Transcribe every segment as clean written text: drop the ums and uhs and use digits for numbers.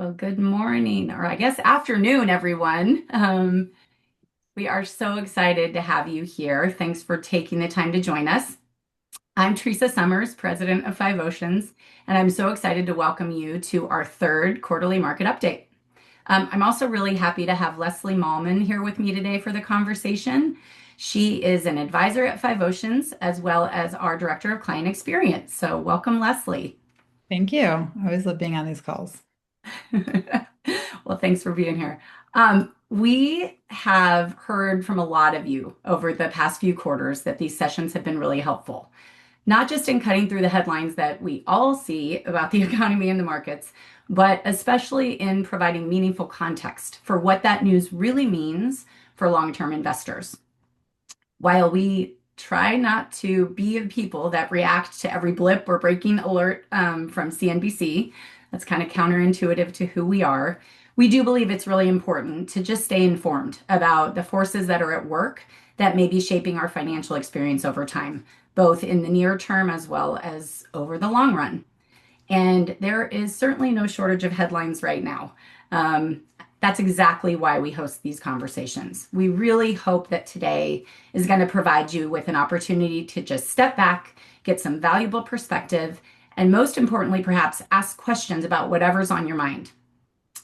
Well, good morning, or I guess afternoon, everyone. We are so excited to have you here. Thanks for taking the time to join us. I'm Teresa Summers, president of Five Oceans, and I'm so excited to welcome you to our third quarterly market update. I'm also really happy to have Leslie Mallman here with me today for the conversation. She is an advisor at Five Oceans as well as our director of client experience. So, welcome, Leslie. Thank you. I always love being on these calls. Well, thanks for being here. We have heard from a lot of you over the past few quarters that these sessions have been really helpful, not just in cutting through the headlines that we all see about the economy and the markets, but especially in providing meaningful context for what that news really means for long-term investors. While we try not to be the people that react to every blip or breaking alert from CNBC, that's kind of counterintuitive to who we are. We do believe it's really important to just stay informed about the forces that are at work that may be shaping our financial experience over time, both in the near term as well as over the long run. And there is certainly no shortage of headlines right now. Um, that's exactly why we host these conversations. We really hope that today is going to provide you with an opportunity to just step back, get some valuable perspective, and most importantly, perhaps ask questions about whatever's on your mind.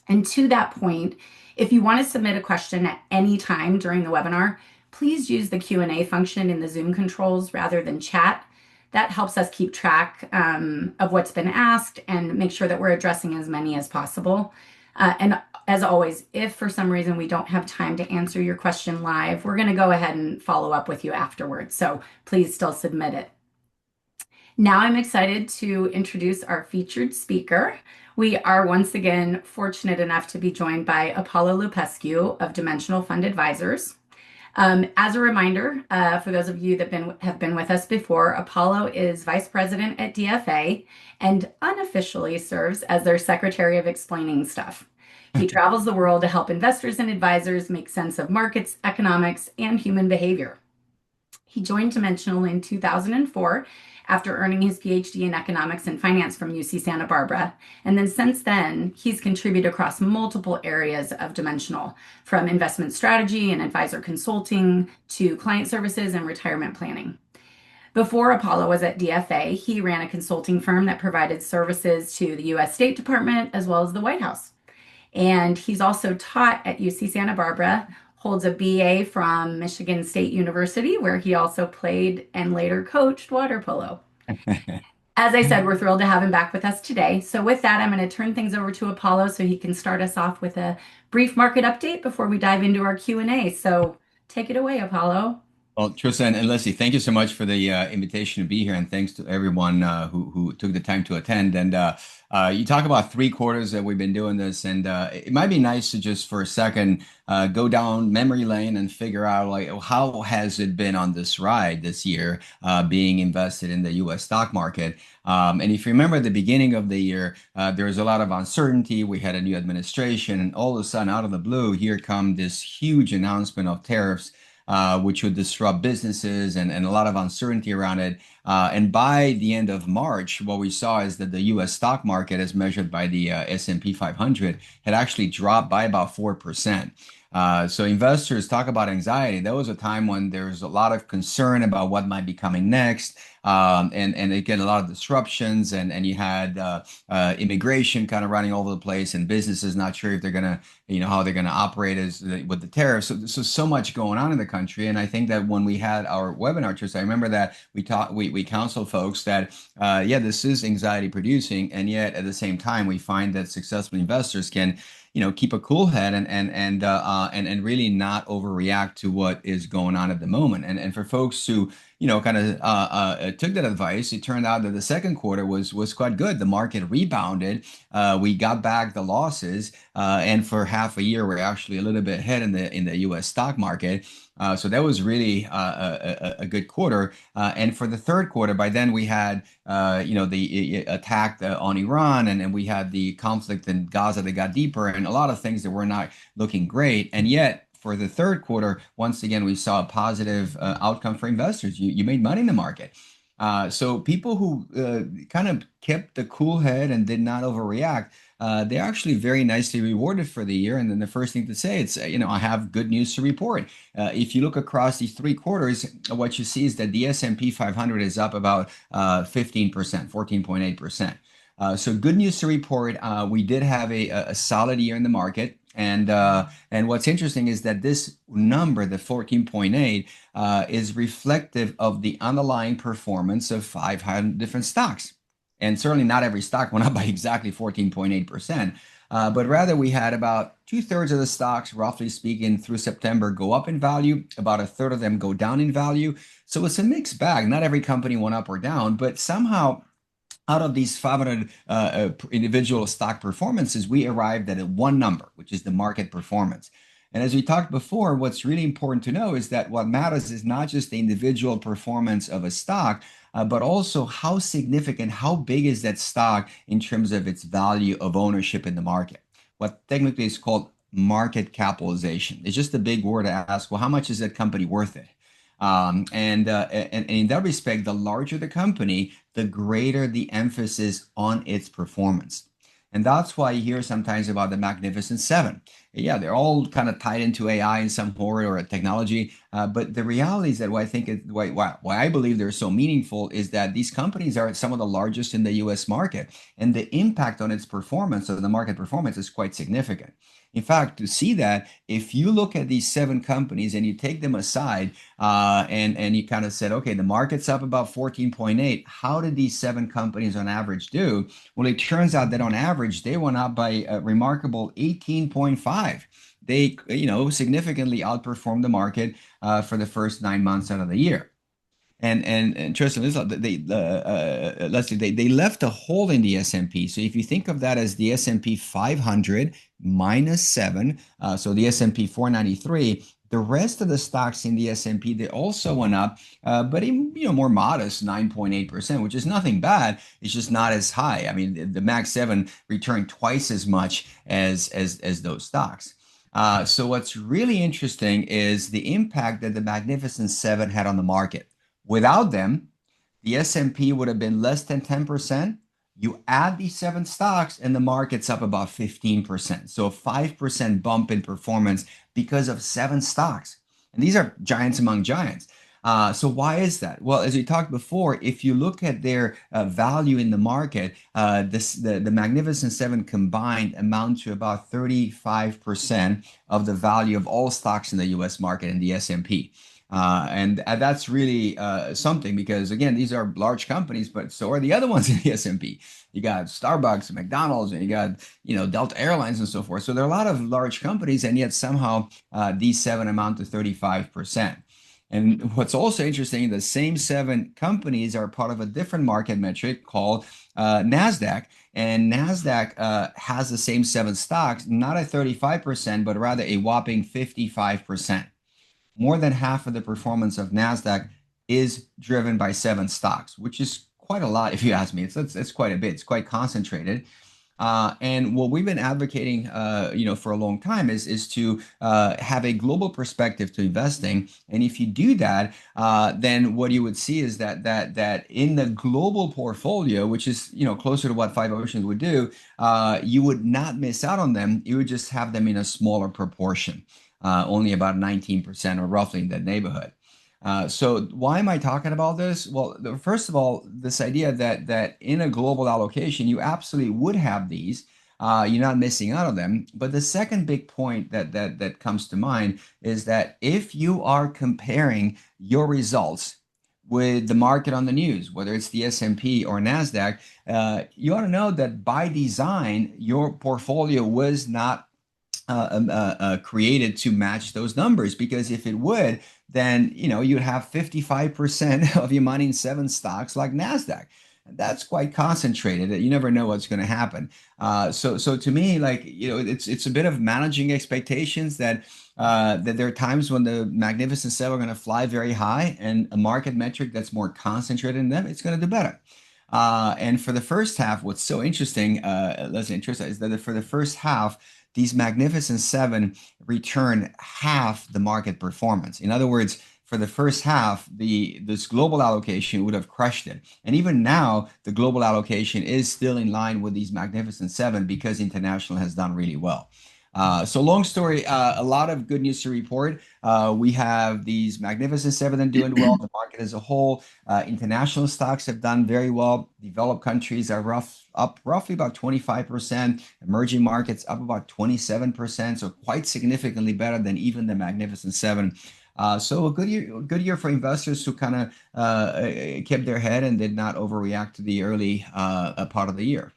And to that point, if you want to submit a question at any time during the webinar, please use the Q&A function in the Zoom controls rather than chat. That helps us keep track of what's been asked and make sure that we're addressing as many as possible. And as always, if for some reason we don't have time to answer your question live, we're going to go ahead and follow up with you afterwards. So please still submit it. Now I'm excited to introduce our featured speaker. We are once again fortunate enough to be joined by Apollo Lupescu of Dimensional Fund Advisors. As a reminder, for those of you that have been with us before, Apollo is vice president at DFA and unofficially serves as their secretary of explaining stuff. He travels the world to help investors and advisors make sense of markets, economics, and human behavior. He joined Dimensional in 2004 after earning his PhD in economics and finance from UC Santa Barbara. And then since then, he's contributed across multiple areas of Dimensional, from investment strategy and advisor consulting to client services and retirement planning. Before Apollo was at DFA, he ran a consulting firm that provided services to the US State Department as well as the White House. And he's also taught at UC Santa Barbara, holds a BA from Michigan State University, where he also played and later coached water polo. As I said, we're thrilled to have him back with us today. So with that, I'm going to turn things over to Apollo so he can start us off with a brief market update before we dive into our Q&A. So take it away, Apollo. Well, Trisa and Leslie, thank you so much for the invitation to be here, and thanks to everyone who took the time to attend. And you talk about 3 quarters that we've been doing this, and it might be nice to just for a second go down memory lane and figure out like how has it been on this ride this year, being invested in the U.S. stock market. And if you remember at the beginning of the year, there was a lot of uncertainty. We had a new administration, and all of a sudden, out of the blue, here come this huge announcement of tariffs, which would disrupt businesses and a lot of uncertainty around it. And by the end of March, what we saw is that the U.S. stock market, as measured by the S&P 500, had actually dropped by about 4%. So investors talk about anxiety. That was a time when there was a lot of concern about what might be coming next. And again, a lot of disruptions, and you had immigration kind of running all over the place, and businesses not sure if they're gonna, how they're gonna operate with the tariffs. So much going on in the country. And I think that when we had our webinar, just I remember that we counseled folks that yeah, this is anxiety producing, and yet at the same time we find that successful investors can keep a cool head and really not overreact to what is going on at the moment. And for folks who kind of took that advice, it turned out that the second quarter was quite good. The market rebounded. We got back the losses, and for half a year, we're actually a little bit ahead in the U.S. stock market. So that was really a good quarter. And for the third quarter, by then we had the attack on Iran, and we had the conflict in Gaza that got deeper, and a lot of things that were not looking great. And yet, for the third quarter, once again, we saw a positive outcome for investors. You made money in the market. So people who kind of kept the cool head and did not overreact, they're actually very nicely rewarded for the year. And then the first thing to say, it's, I have good news to report. If you look across these 3 quarters, what you see is that the S&P 500 is up about 15%, 14.8%. So good news to report. We did have a solid year in the market. And what's interesting is that this number, the 14.8, is reflective of the underlying performance of 500 different stocks. And certainly not every stock went up by exactly 14.8%, but rather we had about 2/3 of the stocks, roughly speaking, through September go up in value, about 1/3 of them go down in value. So it's a mixed bag. Not every company went up or down, but somehow out of these 500 individual stock performances, we arrived at one number, which is the market performance. And as we talked before, what's really important to know is that what matters is not just the individual performance of a stock, but also how significant, how big is that stock in terms of its value of ownership in the market. What technically is called market capitalization. It's just a big word to ask, well, how much is that company worth it? And in that respect, the larger the company, the greater the emphasis on its performance. And that's why you hear sometimes about the Magnificent Seven. Yeah, they're all kind of tied into AI in some way or a technology. But the reality is that why I believe they're so meaningful is that these companies are some of the largest in the US market. And the impact on its performance, of the market performance, is quite significant. In fact, to see that, if you look at these 7 companies and you take them aside and you kind of said, okay, the market's up about 14.8, how did these 7 companies on average do? Well, it turns out that on average, they went up by a remarkable 18.5. They, significantly outperformed the market for the first 9 months out of the year. And Tristan, Leslie, they left a hole in the S&P. So if you think of that as the S&P 500 minus 7, so the S&P 493, the rest of the stocks in the S&P, they also went up, but in more modest 9.8%, which is nothing bad. It's just not as high. I mean, the Mag 7 returned twice as much as those stocks. So what's really interesting is the impact that the Magnificent Seven had on the market. Without them, the S&P would have been less than 10%. You add these 7 stocks and the market's up about 15%. So a 5% bump in performance because of 7 stocks. And these are giants among giants. So why is that? Well, as we talked before, if you look at their value in the market, the Magnificent Seven combined amount to about 35% of the value of all stocks in the U.S. market in the S&P. And that's really something, because again, these are large companies, but so are the other ones in the S&P. You got Starbucks, McDonald's, and you got Delta Airlines and so forth. So there are a lot of large companies, and yet somehow these 7 amount to 35%. And what's also interesting, the same 7 companies are part of a different market metric called NASDAQ. And NASDAQ has the same 7 stocks, not at 35%, but rather a whopping 55%. More than half of the performance of NASDAQ is driven by 7 stocks, which is quite a lot if you ask me. It's quite a bit. It's quite concentrated. And what we've been advocating, for a long time is to have a global perspective to investing. And if you do that, then what you would see is that in the global portfolio, which is closer to what Five Oceans would do, you would not miss out on them. You would just have them in a smaller proportion, only about 19% or roughly in that neighborhood. So why am I talking about this? Well, first of all, this idea that in a global allocation, you absolutely would have these. You're not missing out on them. But the second big point that comes to mind is that if you are comparing your results with the market on the news, whether it's the S&P or NASDAQ, you ought to know that by design, your portfolio was not created to match those numbers, because if it would, then you'd have 55% of your money in 7 stocks like NASDAQ. That's quite concentrated. You never know what's going to happen. So to me, it's a bit of managing expectations that there are times when the Magnificent Seven are going to fly very high, and a market metric that's more concentrated in them, it's going to do better. And for the first half, what's so interesting, Leslie, is that for the first half, these Magnificent Seven return half the market performance. In other words, for the first half, this global allocation would have crushed it. And even now, the global allocation is still in line with these Magnificent Seven because international has done really well. So long story, a lot of good news to report. We have these Magnificent Seven and doing well. The market as a whole, international stocks have done very well. Developed countries are up roughly about 25%. Emerging markets up about 27%. So quite significantly better than even the Magnificent Seven. So a good year for investors who kind of kept their head and did not overreact to the early part of the year.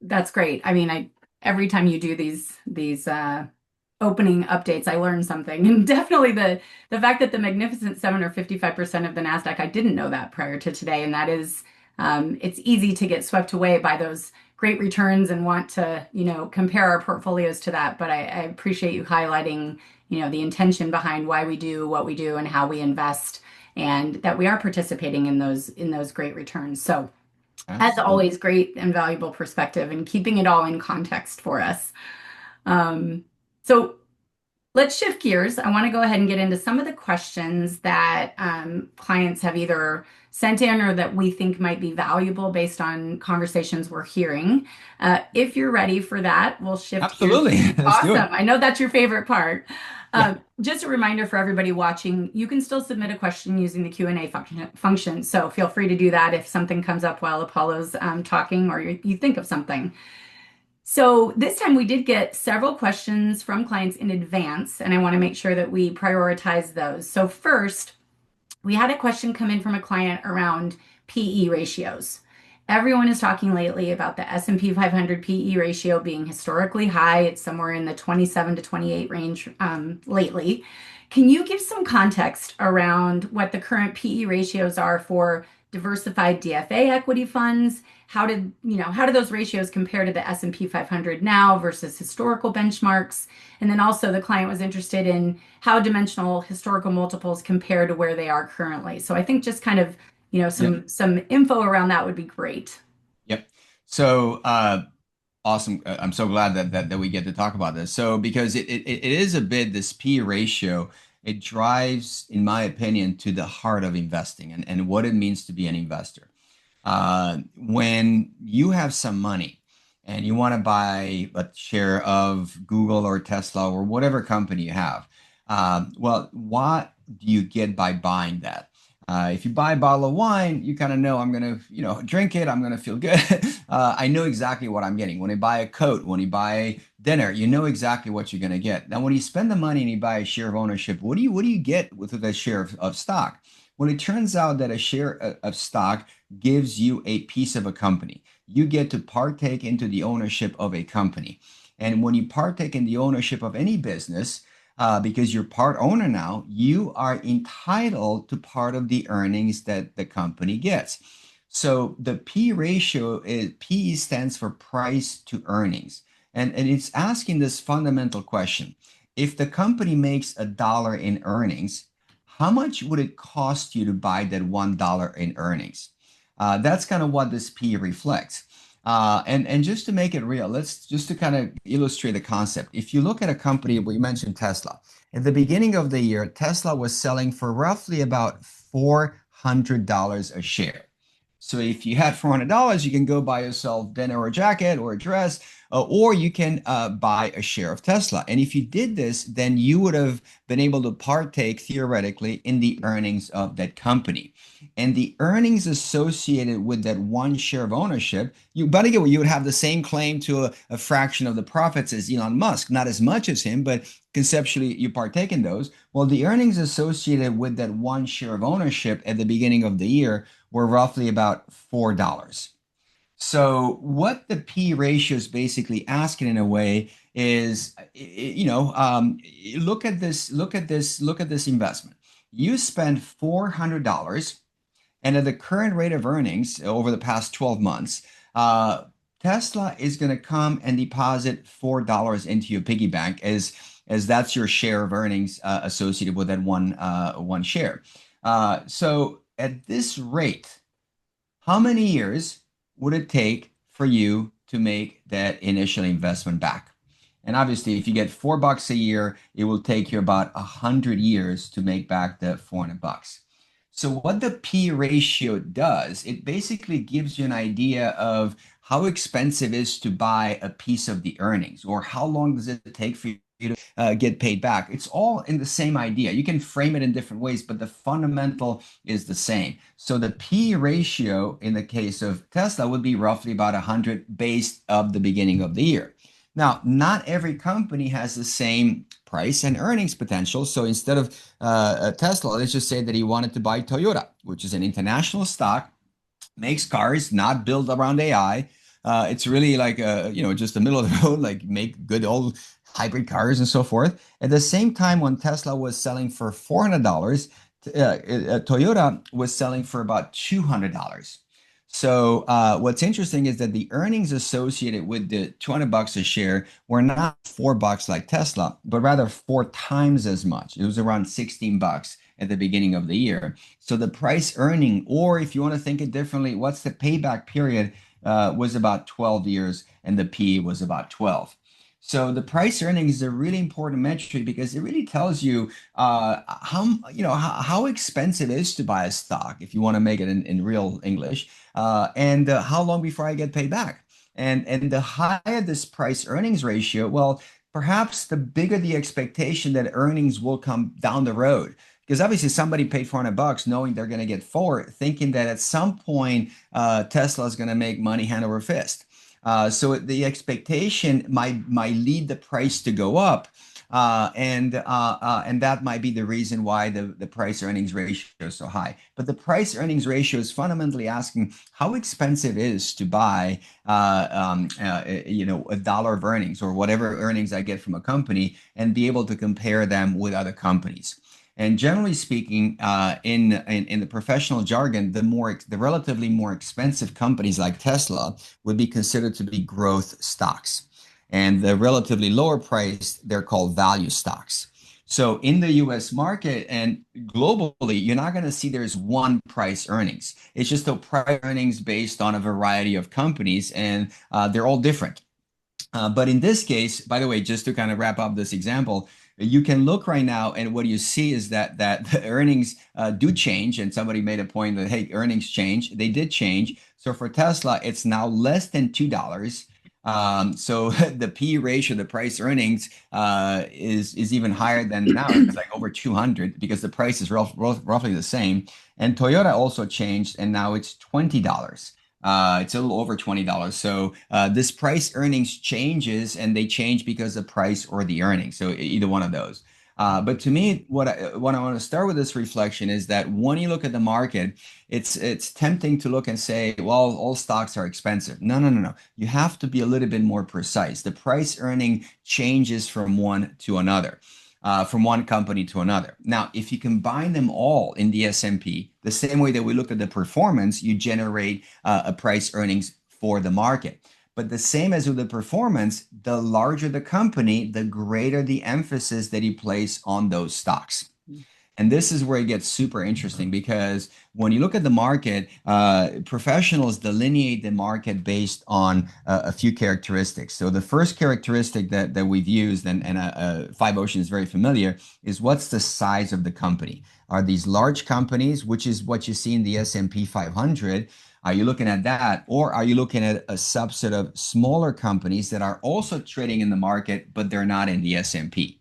That's great. I mean, I every time you do these opening updates, I learn something. And definitely the fact that the Magnificent Seven are 55% of the Nasdaq, I didn't know that prior to today, and that is it's easy to get swept away by those great returns and want to, compare our portfolios to that. But I appreciate you highlighting, the intention behind why we do what we do and how we invest, and that we are participating in those great returns. So as Absolutely. always, great and valuable perspective and keeping it all in context for us. So let's shift gears. I want to go ahead and get into some of the questions that clients have either sent in or that we think might be valuable based on conversations we're hearing. If you're ready for that, we'll shift gears. Absolutely. Let's do Awesome. it. I know that's your favorite part. Yeah. Just a reminder for everybody watching, you can still submit a question using the Q&A function. So feel free to do that if something comes up while Apollo's talking or you think of something. So this time we did get several questions from clients in advance, and I want to make sure that we prioritize those. So first, we had a question come in from a client around PE ratios. Everyone is talking lately about the S&P 500 PE ratio being historically high. It's somewhere in the 27 to 28 range lately. Can you give some context around what the current PE ratios are for diversified DFA equity funds? How do those ratios compare to the S&P 500 now versus historical benchmarks? And then also the client was interested in how dimensional historical multiples compare to where they are currently. So I think just kind of, Yep. some info around that would be great. Yep. So awesome. I'm so glad that we get to talk about this. So because it is a bit this P ratio, it drives, in my opinion, to the heart of investing and what it means to be an investor. When you have some money and you want to buy a share of Google or Tesla or whatever company you have, well, what do you get by buying that? If you buy a bottle of wine, you kind of know I'm going to, drink it. I'm going to feel good. I know exactly what I'm getting. When I buy a coat, when you buy dinner, you know exactly what you're going to get. Now, when you spend the money and you buy a share of ownership, what do you get with that share of stock? Well, it turns out that a share of stock gives you a piece of a company. You get to partake into the ownership of a company. And when you partake in the ownership of any business, because you're part owner now, you are entitled to part of the earnings that the company gets. So the P ratio is P stands for price to earnings. And it's asking this fundamental question. If the company makes $1 in earnings, how much would it cost you to buy that $1 in earnings? That's kind of what this P reflects. And just to make it real, let's just to kind of illustrate the concept. If you look at a company, we mentioned Tesla. At the beginning of the year, Tesla was selling for roughly about $400 a share. So if you had $400, you can go buy yourself dinner or a jacket or a dress, or you can buy a share of Tesla. And if you did this, then you would have been able to partake theoretically in the earnings of that company. And the earnings associated with that one share of ownership, but again, you would have the same claim to a fraction of the profits as Elon Musk, not as much as him, but conceptually you partake in those. Well, the earnings associated with that one share of ownership at the beginning of the year were roughly about $4. So what the P ratio is basically asking in a way is, look at this investment. You spend $400, and at the current rate of earnings over the past 12 months, Tesla is going to come and deposit $4 into your piggy bank as that's your share of earnings associated with that one share. So at this rate, how many years would it take for you to make that initial investment back? And obviously, if you get $4 a year, it will take you about 100 years to make back the $400. So what the P ratio does, it basically gives you an idea of how expensive it is to buy a piece of the earnings, or how long does it take for you to get paid back. It's all in the same idea. You can frame it in different ways, but the fundamental is the same. So the P ratio in the case of Tesla would be roughly about 100 based of the beginning of the year. Now, not every company has the same price and earnings potential. So instead of Tesla, let's just say that he wanted to buy Toyota, which is an international stock, makes cars not built around AI. It's really like just the middle of the road, like make good old hybrid cars and so forth. At the same time, when Tesla was selling for $400, Toyota was selling for about $200. So what's interesting is that the earnings associated with the $200 a share were not $4 like Tesla, but rather 4 times as much. It was around $16 at the beginning of the year. So the price earning, or if you want to think it differently, what's the payback period, was about 12 years, and the P was about 12. So the price earnings is a really important metric because it really tells you how expensive it is to buy a stock, if you want to make it in real English, and how long before I get paid back. And the higher this price earnings ratio, well, perhaps the bigger the expectation that earnings will come down the road. Because obviously somebody paid $400 knowing they're going to get four, thinking that at some point Tesla is going to make money hand over fist. So the expectation might lead the price to go up, and that might be the reason why the price earnings ratio is so high. But the price earnings ratio is fundamentally asking how expensive it is to buy, a dollar of earnings or whatever earnings I get from a company, and be able to compare them with other companies. And generally speaking, in the professional jargon, the relatively more expensive companies like Tesla would be considered to be growth stocks, and the relatively lower priced, they're called value stocks. So in the U.S. market and globally, you're not going to see there's one price earnings. It's just a price earnings based on a variety of companies, and they're all different. But in this case, by the way, just to kind of wrap up this example, you can look right now, and what you see is that the earnings do change. And somebody made a point that, hey, earnings change. They did change. So for Tesla, it's now less than $2. So the P ratio, the price earnings, is even higher than now. It's like over 200 because the price is roughly the same. And Toyota also changed, and now it's $20. It's a little over $20. So this price earnings changes, and they change because of price or the earnings. So either one of those. But to me, what I want to start with this reflection is that when you look at the market, it's tempting to look and say, well, all stocks are expensive. No, no, no, no. You have to be a little bit more precise. The price earning changes from one to another, from one company to another. Now, if you combine them all in the S&P, the same way that we look at the performance, you generate a price earnings for the market. But the same as with the performance, the larger the company, the greater the emphasis that you place on those stocks. And this is where it gets super interesting, because when you look at the market, professionals delineate the market based on a few characteristics. So the first characteristic that we've used, and Five Ocean is very familiar, is what's the size of the company? Are these large companies, which is what you see in the S&P 500? Are you looking at that? Or are you looking at a subset of smaller companies that are also trading in the market, but they're not in the S&P?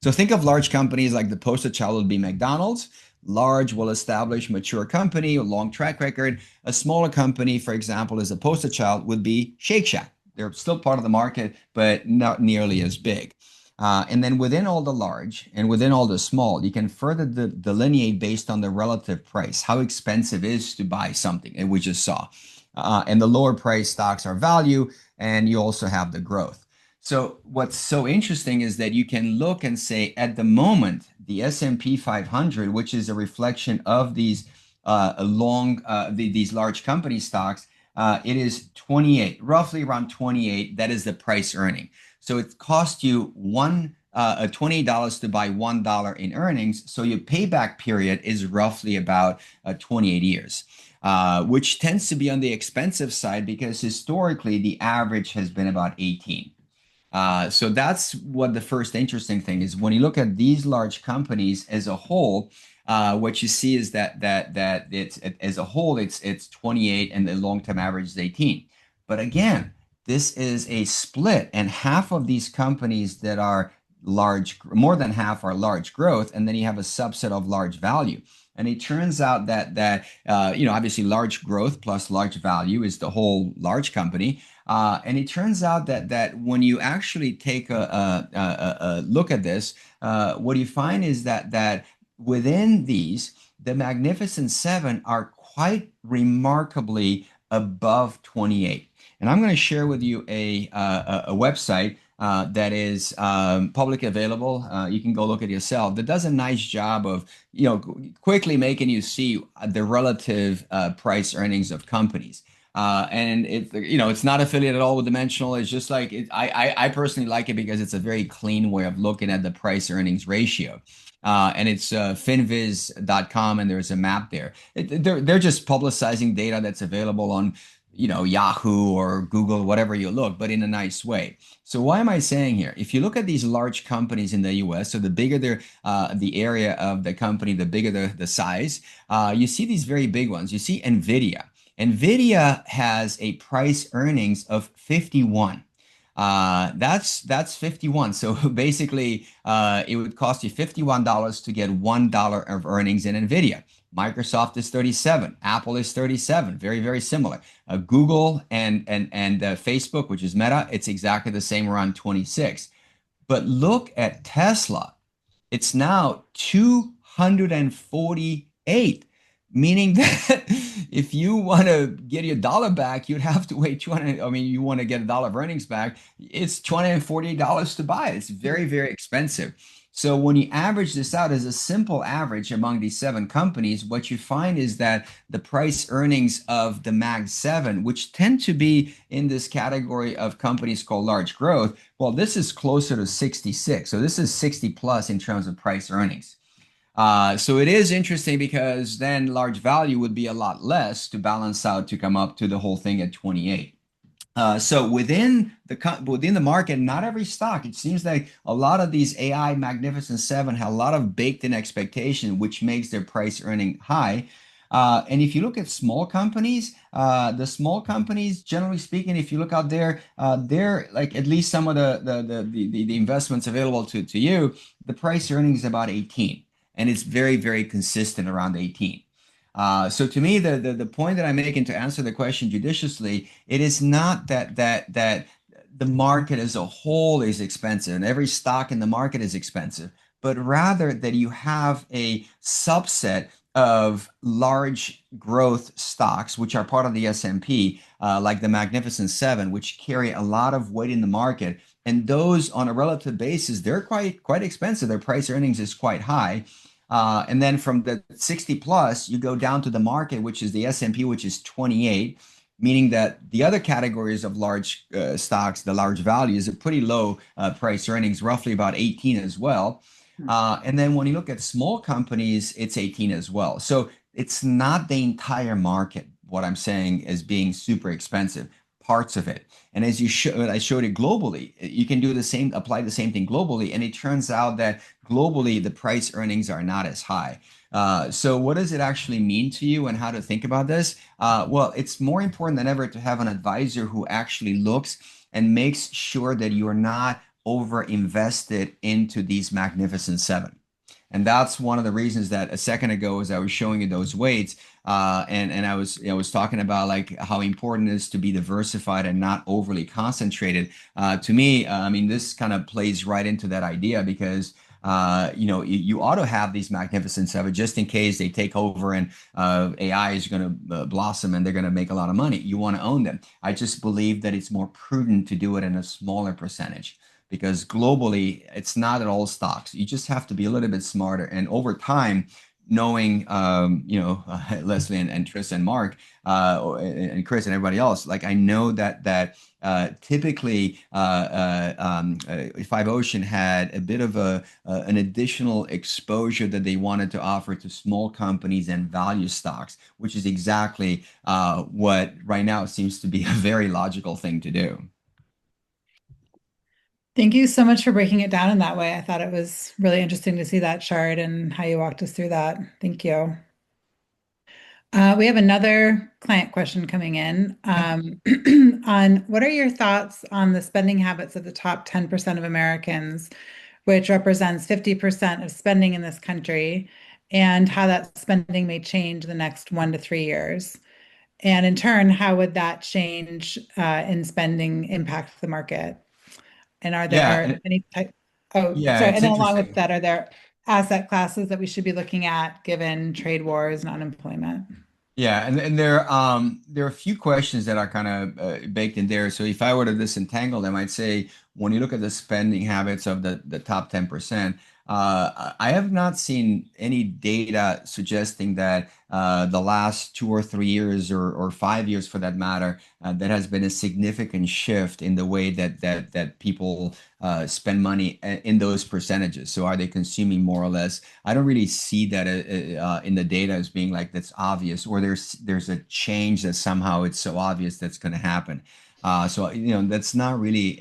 So think of large companies like the poster child would be McDonald's, large, well-established, mature company, a long track record. A smaller company, for example, as a poster child would be Shake Shack. They're still part of the market, but not nearly as big. And then within all the large and within all the small, you can further delineate based on the relative price, how expensive it is to buy something, and we just saw. And the lower price stocks are value, and you also have the growth. So what's so interesting is that you can look and say, at the moment, the S&P 500, which is a reflection of these these large company stocks, it is 28, roughly around 28. That is the price earning. So it cost you $28 to buy $1 in earnings. So your payback period is roughly about 28 years. Which tends to be on the expensive side because historically the average has been about 18. So that's what the first interesting thing is. When you look at these large companies as a whole, what you see is that it's as a whole it's 28 and the long-term average is 18. But again, this is a split, and half of these companies that are large, more than half are large growth, and then you have a subset of large value. And it turns out that obviously large growth plus large value is the whole large company. And it turns out that when you actually take a look at this, what you find is that within these, the Magnificent Seven are quite remarkably above 28. And I'm going to share with you a website that is publicly available. You can go look at yourself. That does a nice job of quickly making you see the relative price earnings of companies. And it's not affiliated at all with Dimensional. It's just like I personally like it because it's a very clean way of looking at the price earnings ratio. And it's finviz.com, and there's a map there. They're just publicizing data that's available on Yahoo or Google, whatever you look, but in a nice way. So why am I saying here? If you look at these large companies in the US, so the bigger the area of the company, the bigger the size, you see these very big ones. You see NVIDIA. NVIDIA has a price earnings of 51. That's 51. So basically, it would cost you $51 to get $1 of earnings in NVIDIA. Microsoft is 37. Apple is 37. Very, very similar. Google and Facebook, which is Meta, it's exactly the same, around 26. But look at Tesla. It's now 248, meaning that if you want to get your dollar back, you'd have to wait 200. I mean, you want to get a dollar of earnings back, it's $248 to buy it. It's very, very expensive. So when you average this out as a simple average among these seven companies, what you find is that the price earnings of the Mag 7, which tend to be in this category of companies called large growth, well, this is closer to 66. So this is 60 plus in terms of price earnings. So it is interesting because then large value would be a lot less to balance out to come up to the whole thing at 28. So within the market, not every stock. It seems like a lot of these AI Magnificent Seven have a lot of baked-in expectation, which makes their price earning high. And if you look at small companies, the small companies, generally speaking, if you look out there, they're like at least some of the investments available to you, the price earning is about 18, and it's very, very consistent around 18. So to me, the point that I'm making to answer the question judiciously, it is not that the market as a whole is expensive and every stock in the market is expensive, but rather that you have a subset of large growth stocks, which are part of the S&P, like the Magnificent Seven, which carry a lot of weight in the market. And those on a relative basis, they're quite expensive. Their price earnings is quite high. And then from the 60 plus, you go down to the market, which is the S&P, which is 28, meaning that the other categories of large stocks, the large values, are pretty low price earnings, roughly about 18 as well. And then when you look at small companies, it's 18 as well. So it's not the entire market, what I'm saying, as being super expensive, parts of it. And as I showed it globally, you can do the same, apply the same thing globally. And it turns out that globally, the price earnings are not as high. So what does it actually mean to you and how to think about this? Well, it's more important than ever to have an advisor who actually looks and makes sure that you're not over invested into these Magnificent Seven. And that's one of the reasons that a second ago, as I was showing you those weights, and I was talking about like how important it is to be diversified and not overly concentrated. To me, I mean, this kind of plays right into that idea because you ought to have these Magnificent Seven just in case they take over and AI is going to blossom and they're going to make a lot of money. You want to own them. I just believe that it's more prudent to do it in a smaller percentage, because globally it's not at all stocks. You just have to be a little bit smarter. And over time, knowing, Leslie and Tris and Mark and Chris and everybody else, like I know that typically Five Ocean had a bit of an additional exposure that they wanted to offer to small companies and value stocks, which is exactly what right now seems to be a very logical thing to do. Thank you so much for breaking it down in that way. I thought it was really interesting to see that chart and how you walked us through that. Thank you. We have another client question coming in on what are your thoughts on the spending habits of the top 10% of Americans, which represents 50% of spending in this country, and how that spending may change the next 1 to 3 years? And in turn, how would that change in spending impact the market? And are there Yeah, are and any type, oh, yeah, sorry, it's and then along with interesting. that, are there asset classes that we should be looking at given trade wars and unemployment? Yeah, and there are a few questions that are kind of baked in there. So if I were to disentangle them, I'd say when you look at the spending habits of the top 10%, I have not seen any data suggesting that the last 2 or 3 years or 5 years for that matter, there has been a significant shift in the way that people spend money in those percentages. So are they consuming more or less? I don't really see that in the data as being like that's obvious, or there's a change that somehow it's so obvious that's going to happen. So that's not really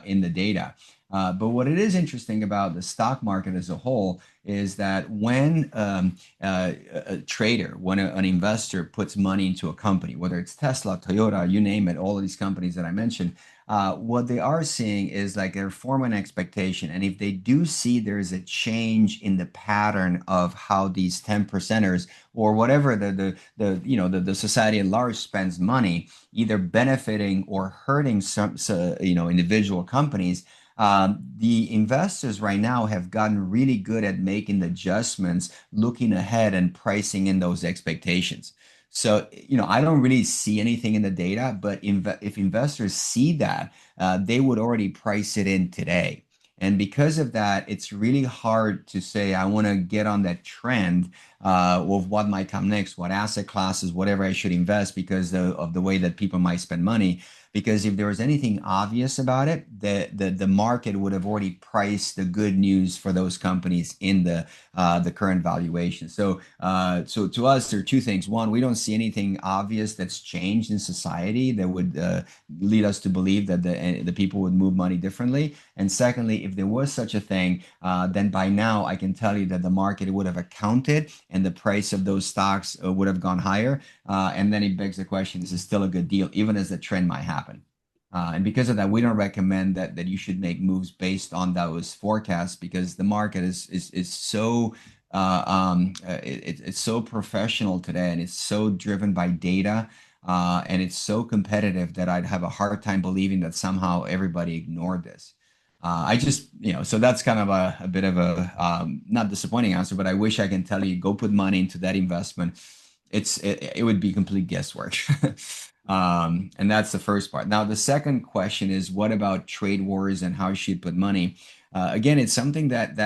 in the data. But what it is interesting about the stock market as a whole is that when a trader, when an investor puts money into a company, whether it's Tesla, Toyota, you name it, all of these companies that I mentioned, what they are seeing is like a form an expectation. And if they do see there's a change in the pattern of how these 10 percenters or whatever the society at large spends money, either benefiting or hurting some individual companies, the investors right now have gotten really good at making adjustments, looking ahead and pricing in those expectations. So, I don't really see anything in the data, but if investors see that, they would already price it in today. And because of that, it's really hard to say, I want to get on that trend of what might come next, what asset classes, whatever I should invest because of the way that people might spend money. Because if there was anything obvious about it, the market would have already priced the good news for those companies in the current valuation. So to us, there are two things. One, we don't see anything obvious that's changed in society that would lead us to believe that the people would move money differently. And secondly, if there was such a thing, then by now I can tell you that the market would have accounted and the price of those stocks would have gone higher. And then it begs the question, is it still a good deal, even as the trend might happen? And because of that, we don't recommend that you should make moves based on those forecasts because the market is so it's so professional today and it's so driven by data and it's so competitive that I'd have a hard time believing that somehow everybody ignored this. I just, so that's kind of a bit of a not disappointing answer, but I wish I can tell you go put money into that investment. It would be complete guesswork. And that's the first part. Now, the second question is, what about trade wars and how should you put money? Again, it's something that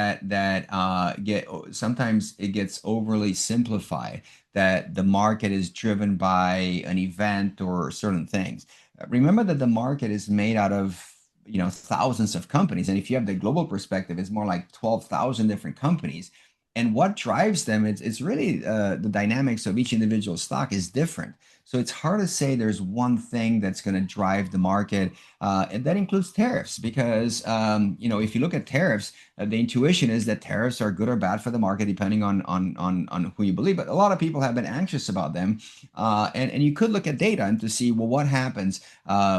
get sometimes it gets overly simplified that the market is driven by an event or certain things. Remember that the market is made out of thousands of companies, and if you have the global perspective, it's more like 12,000 different companies. And what drives them, it's really the dynamics of each individual stock is different. So it's hard to say there's one thing that's going to drive the market, and that includes tariffs. Because if you look at tariffs, the intuition is that tariffs are good or bad for the market depending on who you believe. But a lot of people have been anxious about them, and you could look at data and to see well what happens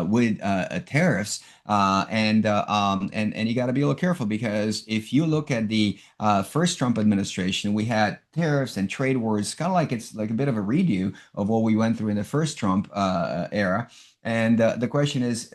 with tariffs, and you got to be a little careful because if you look at the first Trump administration, we had tariffs and trade wars, kind of like it's like a bit of a redo of what we went through in the first Trump era. And the question is,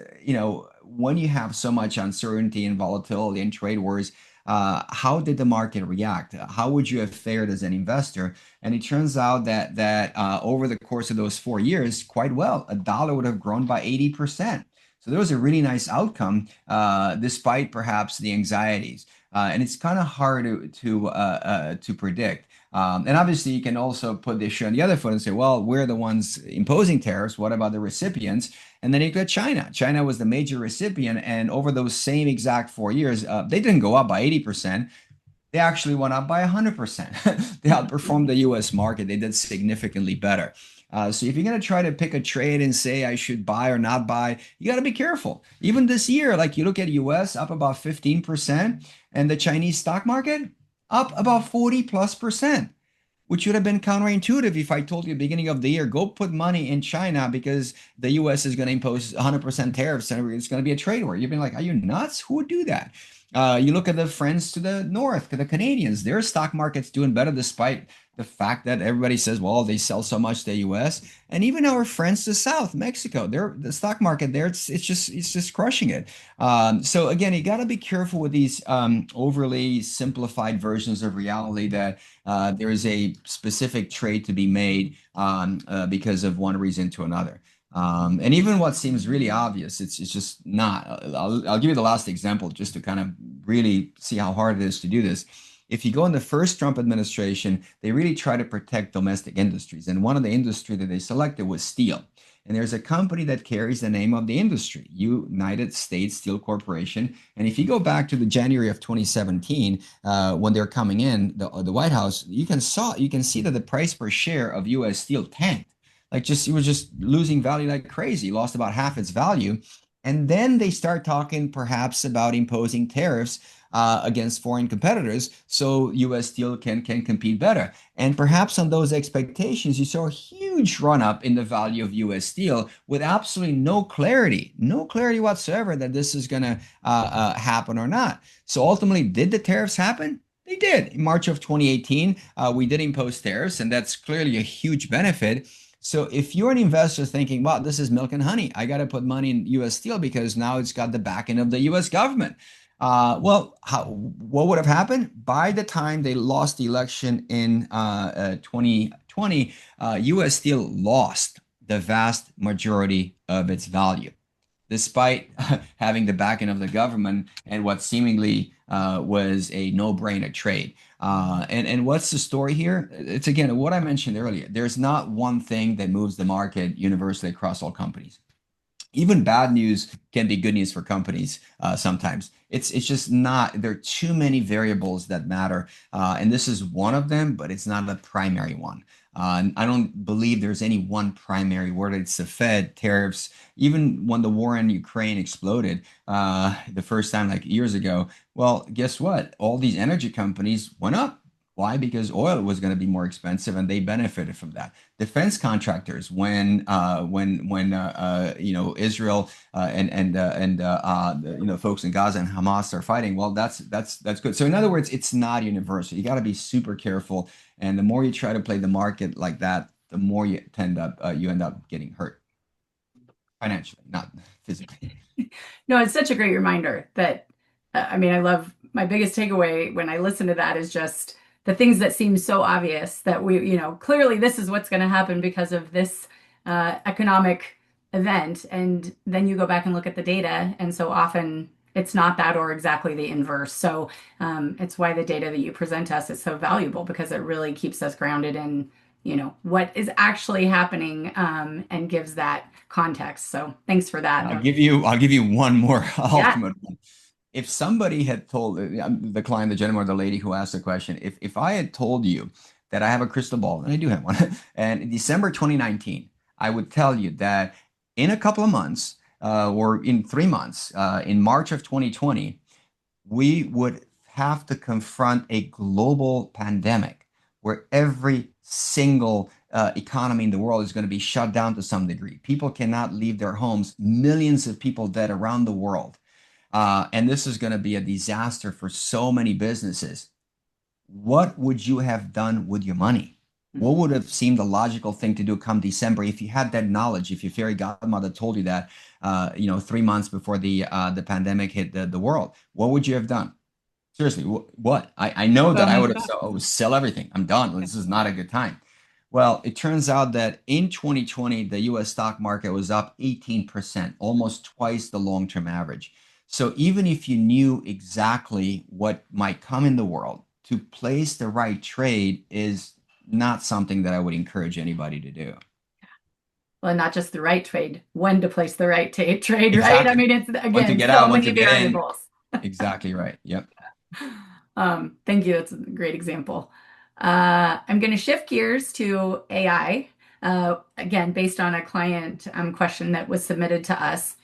when you have so much uncertainty and volatility in trade wars, how did the market react? How would you have fared as an investor? And it turns out that over the course of those 4 years, quite well, a dollar would have grown by 80%. So there was a really nice outcome, despite perhaps the anxieties. And it's kind of hard to predict. And obviously, you can also put the issue on the other foot and say, well, we're the ones imposing tariffs. What about the recipients? And then you got China. China was the major recipient. And over those same exact 4 years, they didn't go up by 80%. They actually went up by 100%. They outperformed the US market. They did significantly better. So if you're going to try to pick a trade and say I should buy or not buy, you got to be careful. Even this year, like you look at US up about 15% and the Chinese stock market up about 40 plus percent, which would have been counterintuitive if I told you at the beginning of the year, go put money in China because the US is going to impose 100% tariffs and it's going to be a trade war. You've been like, are you nuts? Who would do that? You look at the friends to the north, to the Canadians, their stock market's doing better despite the fact that everybody says, well, they sell so much to the US. And even our friends to South, Mexico, the stock market there, it's just crushing it. So again, you got to be careful with these overly simplified versions of reality that there is a specific trade to be made because of one reason to another. And even what seems really obvious, it's just not. I'll give you the last example just to kind of really see how hard it is to do this. If you go in the first Trump administration, they really try to protect domestic industries. And one of the industry that they selected was steel. And there's a company that carries the name of the industry, United States Steel Corporation. And if you go back to the January of 2017, when they're coming in the White House, you can see that the price per share of U.S. Steel tanked. Like just it was just losing value like crazy, lost about half its value. And then they start talking perhaps about imposing tariffs against foreign competitors so U.S. Steel can compete better. And perhaps on those expectations, you saw a huge run up in the value of U.S. Steel with absolutely no clarity whatsoever that this is going to happen or not. So ultimately, did the tariffs happen? They did. In March of 2018, we did impose tariffs, and that's clearly a huge benefit. So if you're an investor thinking, wow, this is milk and honey, I got to put money in US Steel because now it's got the backing of the US government. What would have happened? By the time they lost the election in 2020, US Steel lost the vast majority of its value despite having the backing of the government and what seemingly was a no-brainer trade. And what's the story here? It's again what I mentioned earlier. There's not one thing that moves the market universally across all companies. Even bad news can be good news for companies sometimes. It's just not. There are too many variables that matter, and this is one of them, but it's not a primary one. I don't believe there's any one primary, whether it's the Fed, tariffs, even when the war in Ukraine exploded the first time, like years ago. Well, guess what? All these energy companies went up. Why? Because oil was going to be more expensive, and they benefited from that. Defense contractors, when Israel and folks in Gaza and Hamas are fighting, well, that's good. So in other words, it's not universal. You got to be super careful, and the more you try to play the market like that, the more you end up getting hurt financially, not physically. No, it's such a great reminder that, I mean, I love my biggest takeaway when I listen to that is just the things that seem so obvious that clearly this is what's going to happen because of this economic event. And then you go back and look at the data. And so often it's not that or exactly the inverse. So it's why the data that you present us is so valuable because it really keeps us grounded in, what is actually happening and gives that context. So thanks for that. I'll give you one more Yeah. ultimate one. If somebody had told the client, the gentleman or the lady who asked the question, if I had told you that I have a crystal ball, and I do have one, and in December 2019, I would tell you that in a couple of months, or in 3 months, in March of 2020, we would have to confront a global pandemic where every single economy in the world is going to be shut down to some degree. People cannot leave their homes, millions of people dead around the world. And this is going to be a disaster for so many businesses. What would you have done with your money? What would have seemed the logical thing to do come December if you had that knowledge, if your fairy godmother told you that, 3 months before the pandemic hit the world? What would you have done? Seriously, what? I know that I would have said, oh, sell everything. I'm done. This is not a good time. Well, it turns out that in 2020, the US stock market was up 18%, almost twice the long-term average. So even if you knew exactly what might come in the world, to place the right trade is not something that I would encourage anybody to do. Well, not just the right trade, when to place the right trade, right? I Exactly. mean, it's When to again, get so out, when many to get in. variables. Exactly right. Yep. Thank you. That's a great example. I'm going to shift gears to AI. again, based on a client question that was submitted to us.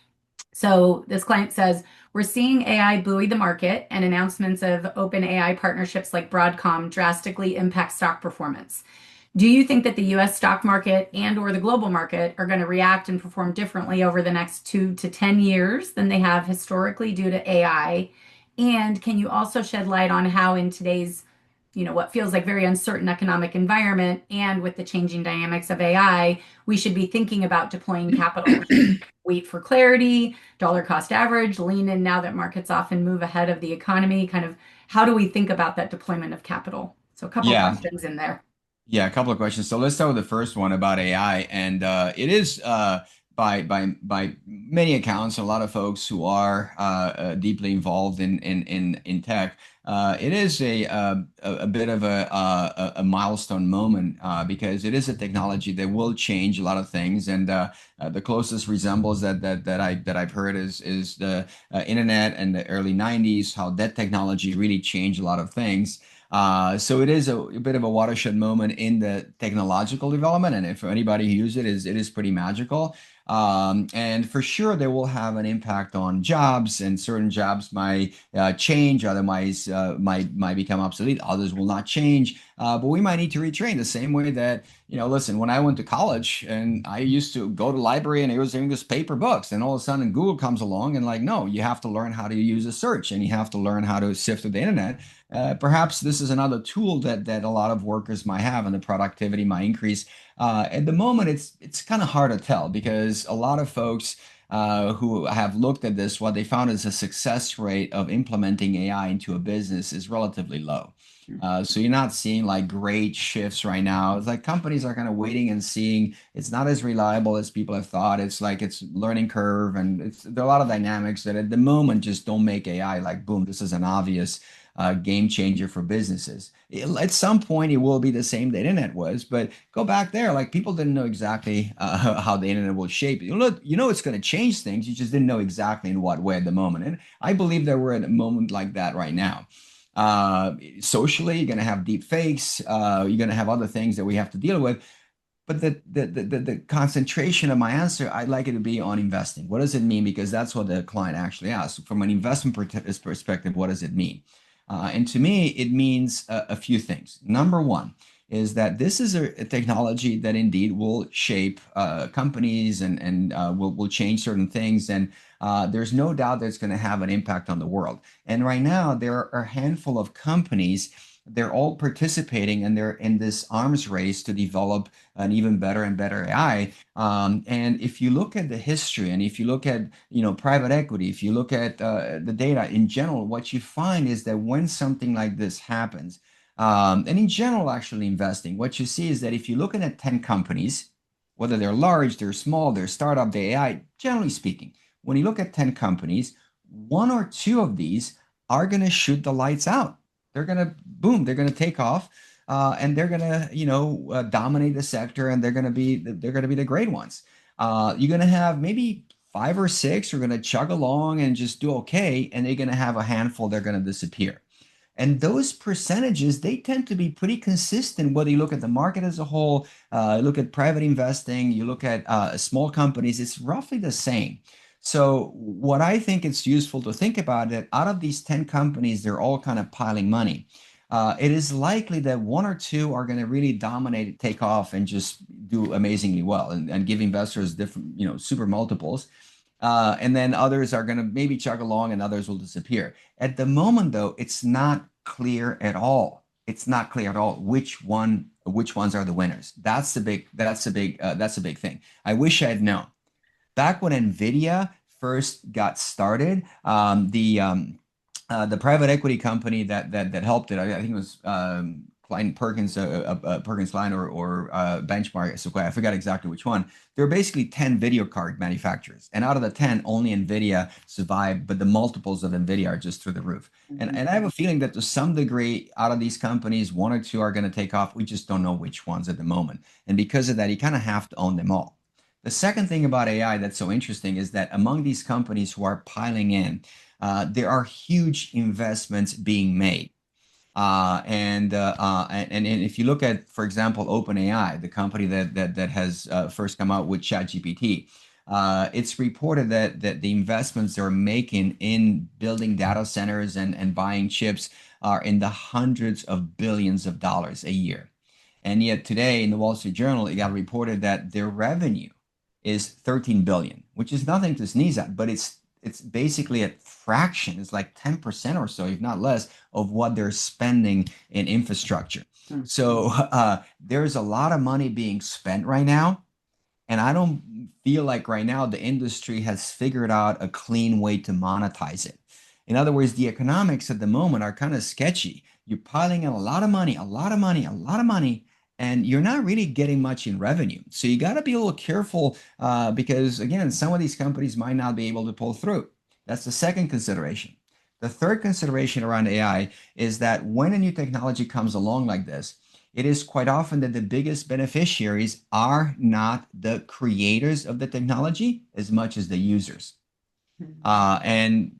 So this client says, we're seeing AI buoy the market, and announcements of open AI partnerships like Broadcom drastically impact stock performance. Do you think that the US stock market and or the global market are going to react and perform differently over the next 2 to 10 years than they have historically due to AI? And can you also shed light on how in today's, what feels like very uncertain economic environment and with the changing dynamics of AI, we should be thinking about deploying capital? Wait for clarity, dollar cost average, lean in now that markets often move ahead of the economy. Kind of how do we think about that deployment of capital? So a couple Yeah. questions in there. Yeah, a couple of questions. So let's start with the first one about AI, and it is by many accounts, a lot of folks who are deeply involved in tech. It is a bit of a milestone moment because it is a technology that will change a lot of things, and the closest resembles that I've heard is the internet and the early '90s, how that technology really changed a lot of things. So it is a bit of a watershed moment in the technological development, and if anybody who uses it is pretty magical. And for sure, they will have an impact on jobs, and certain jobs might change, otherwise might become obsolete. Others will not change, but we might need to retrain the same way that, listen, when I went to college and I used to go to library and it was English paper books, and all of a sudden Google comes along and like, no, you have to learn how to use a search and you have to learn how to sift through the internet. Perhaps this is another tool that a lot of workers might have, and the productivity might increase. At the moment, it's kind of hard to tell because a lot of folks who have looked at this, what they found is a success rate of implementing AI into a business is relatively low. So you're not seeing like great shifts right now. It's like companies are kind of waiting and seeing. It's not as reliable as people have thought. It's like it's learning curve, and there are a lot of dynamics that at the moment just don't make AI like boom. This is an obvious game changer for businesses. At some point, it will be the same the internet was, but go back there, like people didn't know exactly how the internet will shape it. It's going to change things. You just didn't know exactly in what way at the moment. And I believe that we're at a moment like that right now. Socially, you're going to have deep fakes. You're going to have other things that we have to deal with. But the concentration of my answer, I'd like it to be on investing. What does it mean? Because that's what the client actually asked. From an investment perspective, what does it mean? And to me, it means a few things. Number one is that this is a technology that indeed will shape companies and will change certain things. And there's no doubt that it's going to have an impact on the world. And right now, there are a handful of companies. They're all participating, and they're in this arms race to develop an even better and better AI. And if you look at the history, and if you look at private equity, if you look at the data in general, what you find is that when something like this happens, and in general, actually investing, what you see is that if you're looking at 10 companies, whether they're large, they're small, they're startup, they're AI, generally speaking, when you look at 10 companies, one or two of these are going to shoot the lights out. They're going to boom, they're going to take off, and they're going to dominate the sector, and they're going to be the great ones. You're going to have maybe five or six who are going to chug along and just do okay, and they're going to have a handful, they're going to disappear. And those percentages, they tend to be pretty consistent, whether you look at the market as a whole, look at private investing, you look at small companies, it's roughly the same. So what I think it's useful to think about that out of these 10 companies, they're all kind of piling money. It is likely that one or two are going to really dominate, take off, and just do amazingly well and give investors different, super multiples. And then others are going to maybe chug along and others will disappear. At the moment, though, it's not clear at all. It's not clear at all which ones are the winners. That's a big thing. I wish I had known. Back when NVIDIA first got started, the private equity company that helped it, I think it was Klein Perkins, Perkins Klein or Benchmark Sequoia. I forgot exactly which one. There were basically 10 video card manufacturers, and out of the 10, only NVIDIA survived, but the multiples of NVIDIA are just through the roof. And I have a feeling that to some degree, out of these companies, one or two are going to take off. We just don't know which ones at the moment, and because of that, you kind of have to own them all. The second thing about AI that's so interesting is that among these companies who are piling in, there are huge investments being made. And if you look at, for example, OpenAI, the company that has first come out with ChatGPT, it's reported that the investments they're making in building data centers and buying chips are in the hundreds of billions of dollars a year. And yet today in the Wall Street Journal, it got reported that their revenue is 13 billion, which is nothing to sneeze at, but it's basically a fraction. It's like 10% or so, if not less, of what they're spending in infrastructure. Mm. So there's a lot of money being spent right now. And I don't feel like right now the industry has figured out a clean way to monetize it. In other words, the economics at the moment are kind of sketchy. You're piling in a lot of money, a lot of money, a lot of money, and you're not really getting much in revenue. So you got to be a little careful because, again, some of these companies might not be able to pull through. That's the second consideration. The third consideration around AI is that when a new technology comes along like this, it is quite often that the biggest beneficiaries are not the creators of the technology as much as the users. And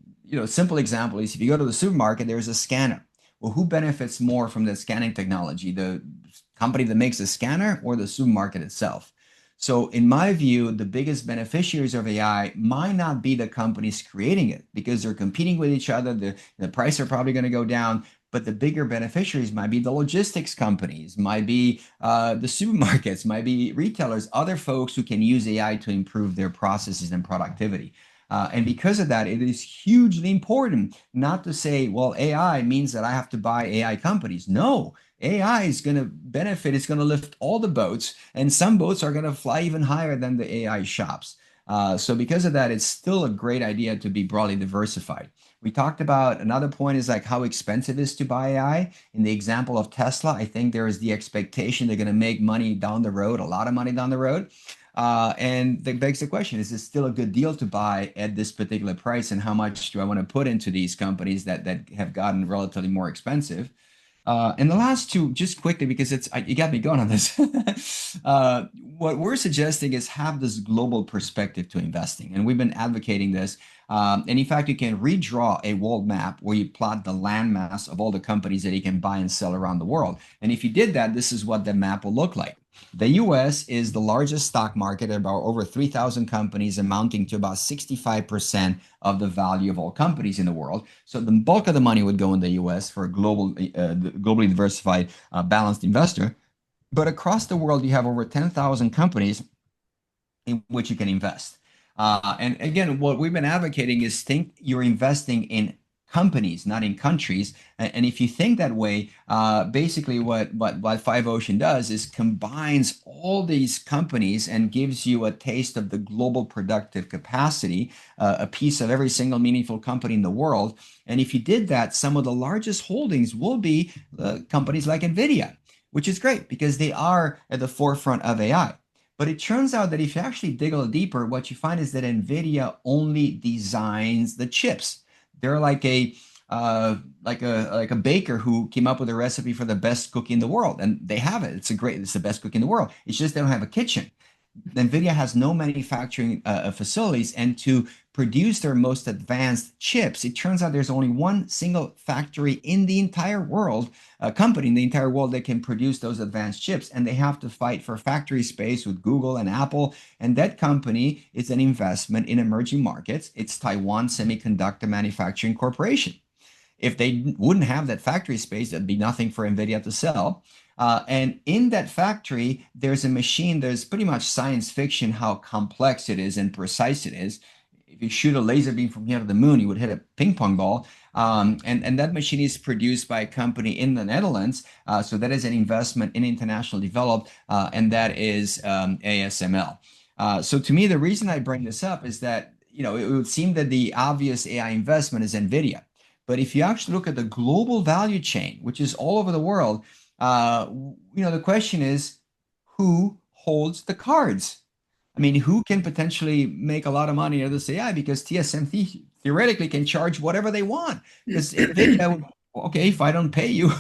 simple example is if you go to the supermarket, there's a scanner. Well, who benefits more from the scanning technology? The company that makes the scanner or the supermarket itself? So, in my view, the biggest beneficiaries of AI might not be the companies creating it because they're competing with each other. The price are probably going to go down, but the bigger beneficiaries might be the logistics companies, might be the supermarkets, might be retailers, other folks who can use AI to improve their processes and productivity. And because of that, it is hugely important not to say, well, AI means that I have to buy AI companies. No, AI is going to benefit, it's going to lift all the boats, and some boats are going to fly even higher than the AI shops. So because of that, it's still a great idea to be broadly diversified. We talked about another point is like how expensive it is to buy AI. In the example of Tesla, I think there is the expectation they're going to make money down the road, a lot of money down the road. And that begs the question, is it still a good deal to buy at this particular price? And how much do I want to put into these companies that have gotten relatively more expensive? And the last two, just quickly, because you got me going on this. What we're suggesting is have this global perspective to investing, and we've been advocating this. And in fact, you can redraw a world map where you plot the landmass of all the companies that you can buy and sell around the world. And if you did that, this is what the map will look like. The US is the largest stock market, about over 3,000 companies, amounting to about 65% of the value of all companies in the world. So the bulk of the money would go in the US for a globally diversified, balanced investor. But across the world, you have over 10,000 companies in which you can invest. And again, what we've been advocating is think you're investing in companies, not in countries. And if you think that way, basically what Five Ocean does is combines all these companies and gives you a taste of the global productive capacity, a piece of every single meaningful company in the world. And if you did that, some of the largest holdings will be companies like NVIDIA, which is great because they are at the forefront of AI. But it turns out that if you actually dig a little deeper, what you find is that NVIDIA only designs the chips. They're like a baker who came up with a recipe for the best cookie in the world, and they have it. It's the best cookie in the world. It's just they don't have a kitchen. NVIDIA has no manufacturing facilities, and to produce their most advanced chips, it turns out there's only one single factory in the entire world, a company in the entire world that can produce those advanced chips, and they have to fight for factory space with Google and Apple, and that company is an investment in emerging markets. It's Taiwan Semiconductor Manufacturing Corporation. If they wouldn't have that factory space, there'd be nothing for NVIDIA to sell. And in that factory, there's a machine. There's pretty much science fiction how complex it is and precise it is. If you shoot a laser beam from here to the moon, you would hit a ping pong ball. And that machine is produced by a company in the Netherlands. So that is an investment in international developed, and that is ASML. So to me, the reason I bring this up is that, it would seem that the obvious AI investment is NVIDIA. But if you actually look at the global value chain, which is all over the world, the question is who holds the cards? I mean, who can potentially make a lot of money out of this AI? Because TSMC theoretically can charge whatever they want. Because NVIDIA Okay, if I don't pay you,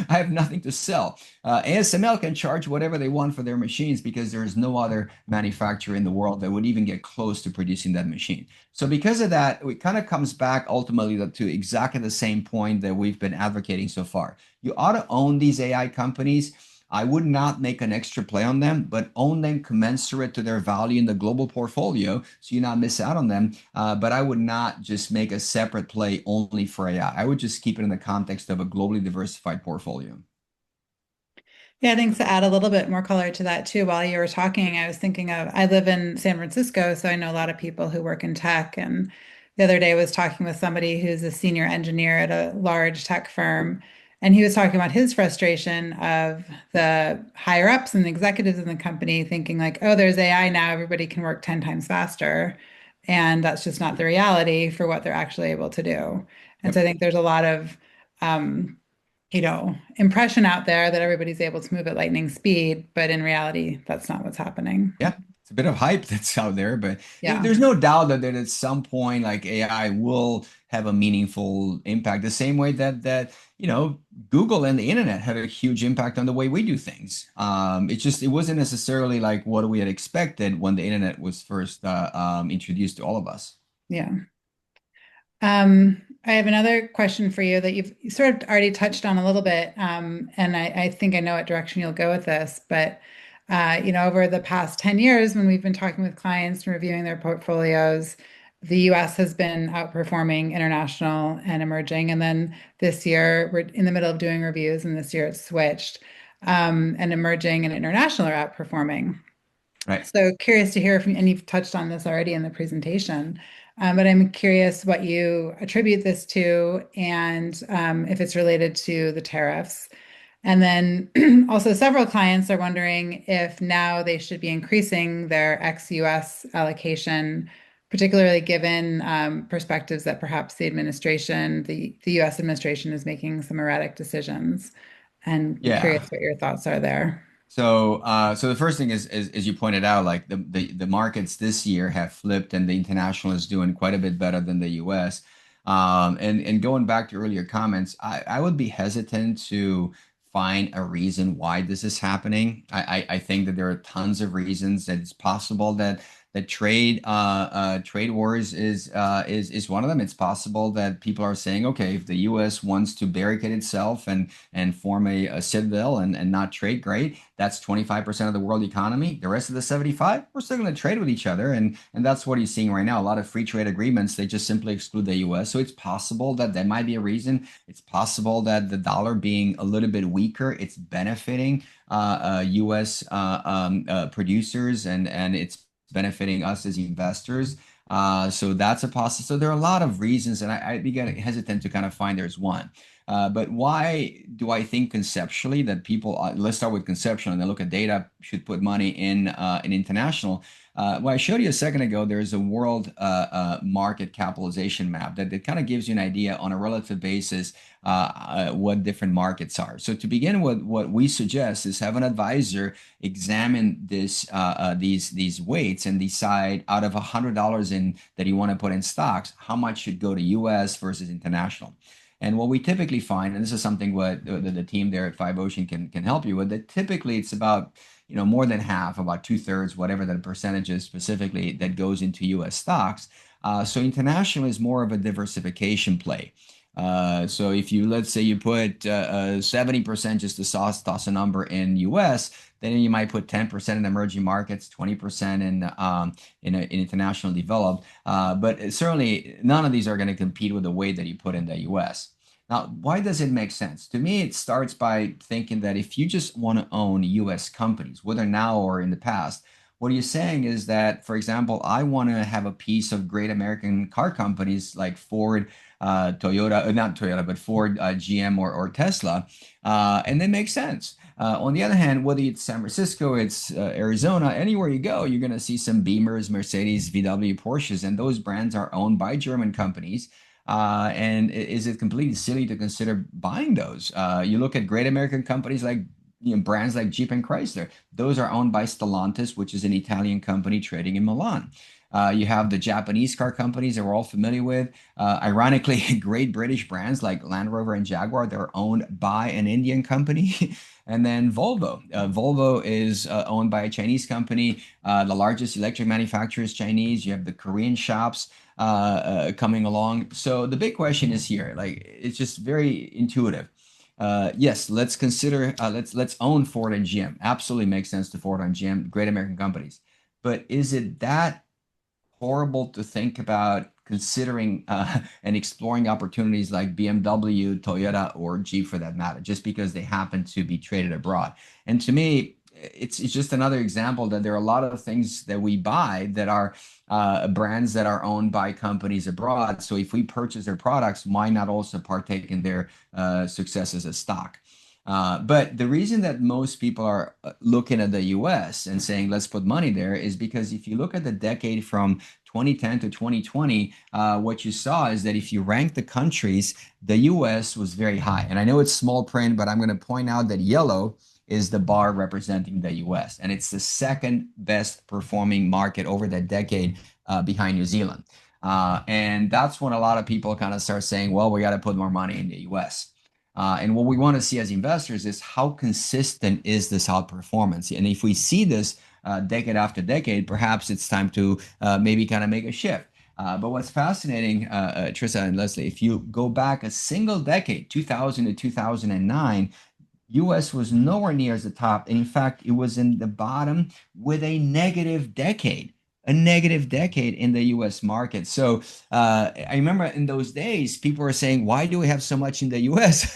I have nothing to sell. ASML can charge whatever they want for their machines because there is no other manufacturer in the world that would even get close to producing that machine. So because of that, it kind of comes back ultimately to exactly the same point that we've been advocating so far. You ought to own these AI companies. I would not make an extra play on them, but own them commensurate to their value in the global portfolio so you not miss out on them. But I would not just make a separate play only for AI. I would just keep it in the context of a globally diversified portfolio. Yeah, thanks to add a little bit more color to that too. While you were talking, I was thinking of, I live in San Francisco, so I know a lot of people who work in tech. And the other day I was talking with somebody who's a senior engineer at a large tech firm, and he was talking about his frustration of the higher ups and the executives in the company thinking like, oh, there's AI now, everybody can work 10 times faster. And that's just not the reality for what they're actually able to do. And so Yep. I think there's a lot of impression out there that everybody's able to move at lightning speed, but in reality, that's not what's happening. Yeah, it's a bit of hype that's out there, but Yeah. there's no doubt that at some point, like AI will have a meaningful impact, the same way that Google and the internet had a huge impact on the way we do things. It wasn't necessarily like what we had expected when the internet was first introduced to all of us. Yeah. I have another question for you that you've sort of already touched on a little bit, and I think I know what direction you'll go with this. But over the past 10 years, when we've been talking with clients and reviewing their portfolios, the US has been outperforming international and emerging. And then this year, we're in the middle of doing reviews, and this year it's switched. And emerging and international are outperforming. Right. So curious to hear from, and you've touched on this already in the presentation, but I'm curious what you attribute this to and if it's related to the tariffs. And then also several clients are wondering if now they should be increasing their ex-US allocation, particularly given perspectives that perhaps the US administration is making some erratic decisions. And Yeah. curious what your thoughts are there. So the first thing is, as you pointed out, like the markets this year have flipped, and the international is doing quite a bit better than the U.S. And going back to earlier comments, I would be hesitant to find a reason why this is happening. I think that there are tons of reasons that it's possible that trade wars is one of them. It's possible that people are saying, okay, if the U.S. wants to barricade itself and form a citadel and not trade, great. That's 25% of the world economy. The rest of the 75, we're still going to trade with each other, and that's what you're seeing right now. A lot of free trade agreements, they just simply exclude the U.S. So it's possible that that might be a reason. It's possible that the dollar being a little bit weaker, it's benefiting U.S. Producers, and it's benefiting us as investors. So that's a possibility. So there are a lot of reasons, and I'd be hesitant to kind of find there's one. But why do I think conceptually that people, let's start with conceptual and then look at data, should put money in international? Well, I showed you a second ago, there's a world market capitalization map that kind of gives you an idea on a relative basis what different markets are. So to begin with, what we suggest is have an advisor examine these weights and decide out of $100 in that you want to put in stocks, how much should go to U.S. versus international. And what we typically find, and this is something what the team there at Five Ocean can help you with, that typically it's about more than half, about two-thirds, whatever the percentage is specifically, that goes into U.S. stocks. So international is more of a diversification play. So if let's say you put 70% just to toss a number in U.S., then you might put 10% in emerging markets, 20% in international developed. But certainly none of these are going to compete with the weight that you put in the U.S. Now, why does it make sense? To me, it starts by thinking that if you just want to own U.S. companies, whether now or in the past, what you're saying is that, for example, I want to have a piece of great American car companies like Ford, Toyota, not Toyota, but Ford, GM, or Tesla, and that makes sense. On the other hand, whether it's San Francisco, it's Arizona, anywhere you go, you're going to see some Beamers, Mercedes, VW, Porsches, and those brands are owned by German companies. And is it completely silly to consider buying those? You look at great American companies like brands like Jeep and Chrysler. Those are owned by Stellantis, which is an Italian company trading in Milan. You have the Japanese car companies that we're all familiar with. Ironically, great British brands like Land Rover and Jaguar, they're owned by an Indian company. And then Volvo. Volvo is owned by a Chinese company. The largest electric manufacturer is Chinese. You have the Korean shops coming along. So the big question is here, like it's just very intuitive. Yes, let's consider let's own Ford and GM. Absolutely makes sense to Ford and GM, great American companies. But is it that horrible to think about considering and exploring opportunities like BMW, Toyota, or Jeep for that matter, just because they happen to be traded abroad? And to me, it's just another example that there are a lot of things that we buy that are brands that are owned by companies abroad. So if we purchase their products, why not also partake in their success as a stock? But the reason that most people are looking at the US and saying, let's put money there is because if you look at the decade from 2010 to 2020, what you saw is that if you rank the countries, the US was very high. And I know it's small print, but I'm going to point out that yellow is the bar representing the US. And it's the second best performing market over that decade behind New Zealand. And that's when a lot of people kind of start saying, well, we got to put more money in the US. And what we want to see as investors is how consistent is this outperformance? And if we see this decade after decade, perhaps it's time to maybe kind of make a shift. But what's fascinating, Trisa and Leslie, if you go back a single decade, 2000 to 2009, US was nowhere near as the top. And in fact, it was in the bottom with a negative decade in the US market. So I remember in those days, people were saying, why do we have so much in the US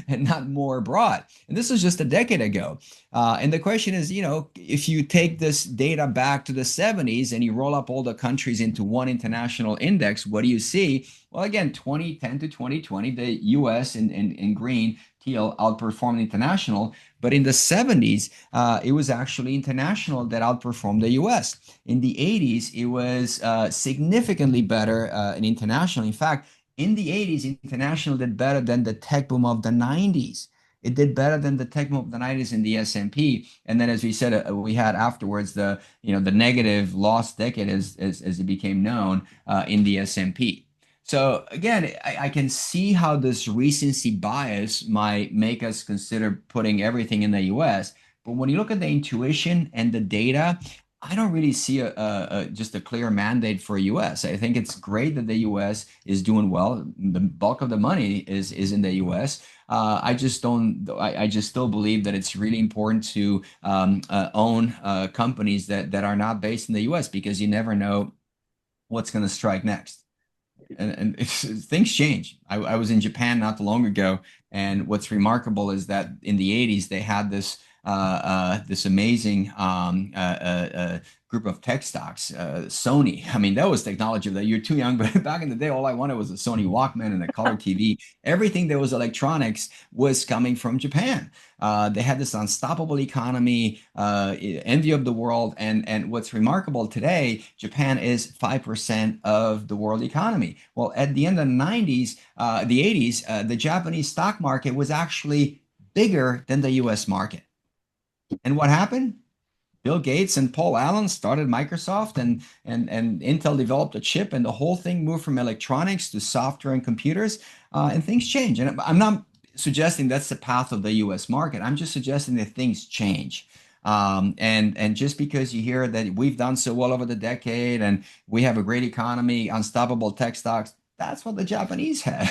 and not more abroad? And this was just a decade ago. And the question is, if you take this data back to the 70s and you roll up all the countries into one international index, what do you see? Well, again, 2010 to 2020, the US in green, teal outperformed international. But in the 70s, it was actually international that outperformed the US. In the 80s, it was significantly better in international. In fact, in the 80s, international did better than the tech boom of the 90s. It did better than the tech boom of the 90s in the S&P. And then, as we said, we had afterwards the negative lost decade as it became known in the S&P. So again, I can see how this recency bias might make us consider putting everything in the US. But when you look at the intuition and the data, I don't really see just a clear mandate for US. I think it's great that the US is doing well. The bulk of the money is in the US. I just don't. I just still believe that it's really important to own companies that are not based in the US because you never know what's going to strike next. And things change. I was in Japan not too long ago, and what's remarkable is that in the 80s they had this amazing group of tech stocks. Sony, I mean, that was technology that you're too young, but back in the day, all I wanted was a Sony Walkman and a color TV. Everything that was electronics was coming from Japan. They had this unstoppable economy, envy of the world. And what's remarkable today, Japan is 5% of the world economy. Well, at the end of the 90s, the 80s, the Japanese stock market was actually bigger than the US market. And what happened? Bill Gates and Paul Allen started Microsoft, and Intel developed a chip, and the whole thing moved from electronics to software and computers, and things change. And I'm not suggesting that's the path of the U.S. market. I'm just suggesting that things change. And just because you hear that we've done so well over the decade and we have a great economy, unstoppable tech stocks, that's what the Japanese had.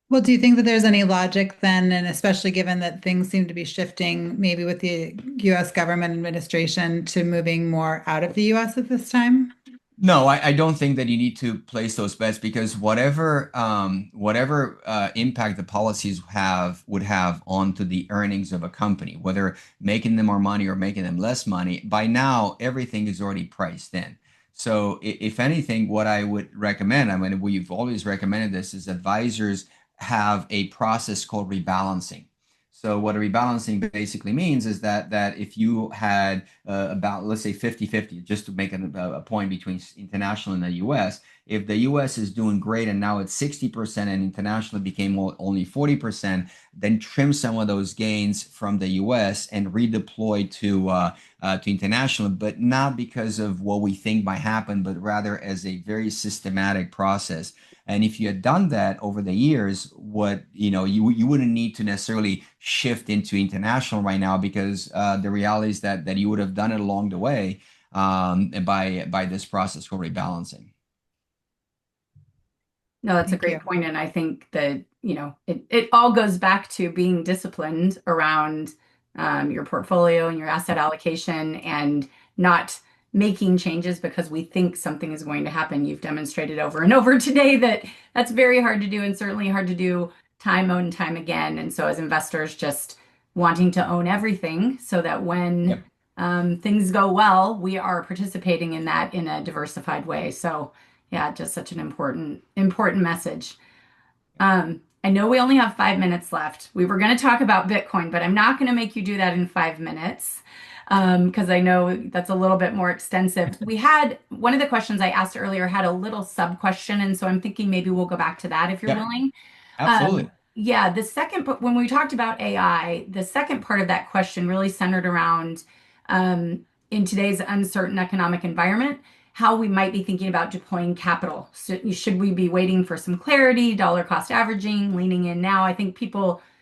Well, do you think that there's any logic then, and especially given that things seem to be shifting maybe with the US government administration to moving more out of the US at this time? No, I don't think that you need to place those bets because whatever impact the policies would have onto the earnings of a company, whether making them more money or making them less money, by now everything is already priced in. So if anything, what I would recommend, I mean, we've always recommended this, is advisors have a process called rebalancing. So what a rebalancing basically means is that if you had about, let's say 50-50, just to make a point between international and the US, if the US is doing great and now it's 60% and international became only 40%, then trim some of those gains from the US and redeploy to international, but not because of what we think might happen, but rather as a very systematic process. And if you had done that over the years, what you wouldn't need to necessarily shift into international right now, because the reality is that you would have done it along the way, and by this process for rebalancing. No, that's a Thank you. great point. And I think that, it all goes back to being disciplined around your portfolio and your asset allocation and not making changes because we think something is going to happen. You've demonstrated over and over today that that's very hard to do and certainly hard to do time and time again. And so as investors, just wanting to own everything so that when Yep. things go well, we are participating in that in a diversified way. So yeah, just such an important message. I know we only have 5 minutes left. We were going to talk about Bitcoin, but I'm not going to make you do that in 5 minutes because I know that's a little bit more extensive. We had one of the questions I asked earlier had a little sub question, and so I'm thinking maybe we'll go back to that if you're Yep. willing. Absolutely. Yeah, the second, but when we talked about AI, the second part of that question really centered around in today's uncertain economic environment, how we might be thinking about deploying capital. So should we be waiting for some clarity, dollar cost averaging, leaning in now? I think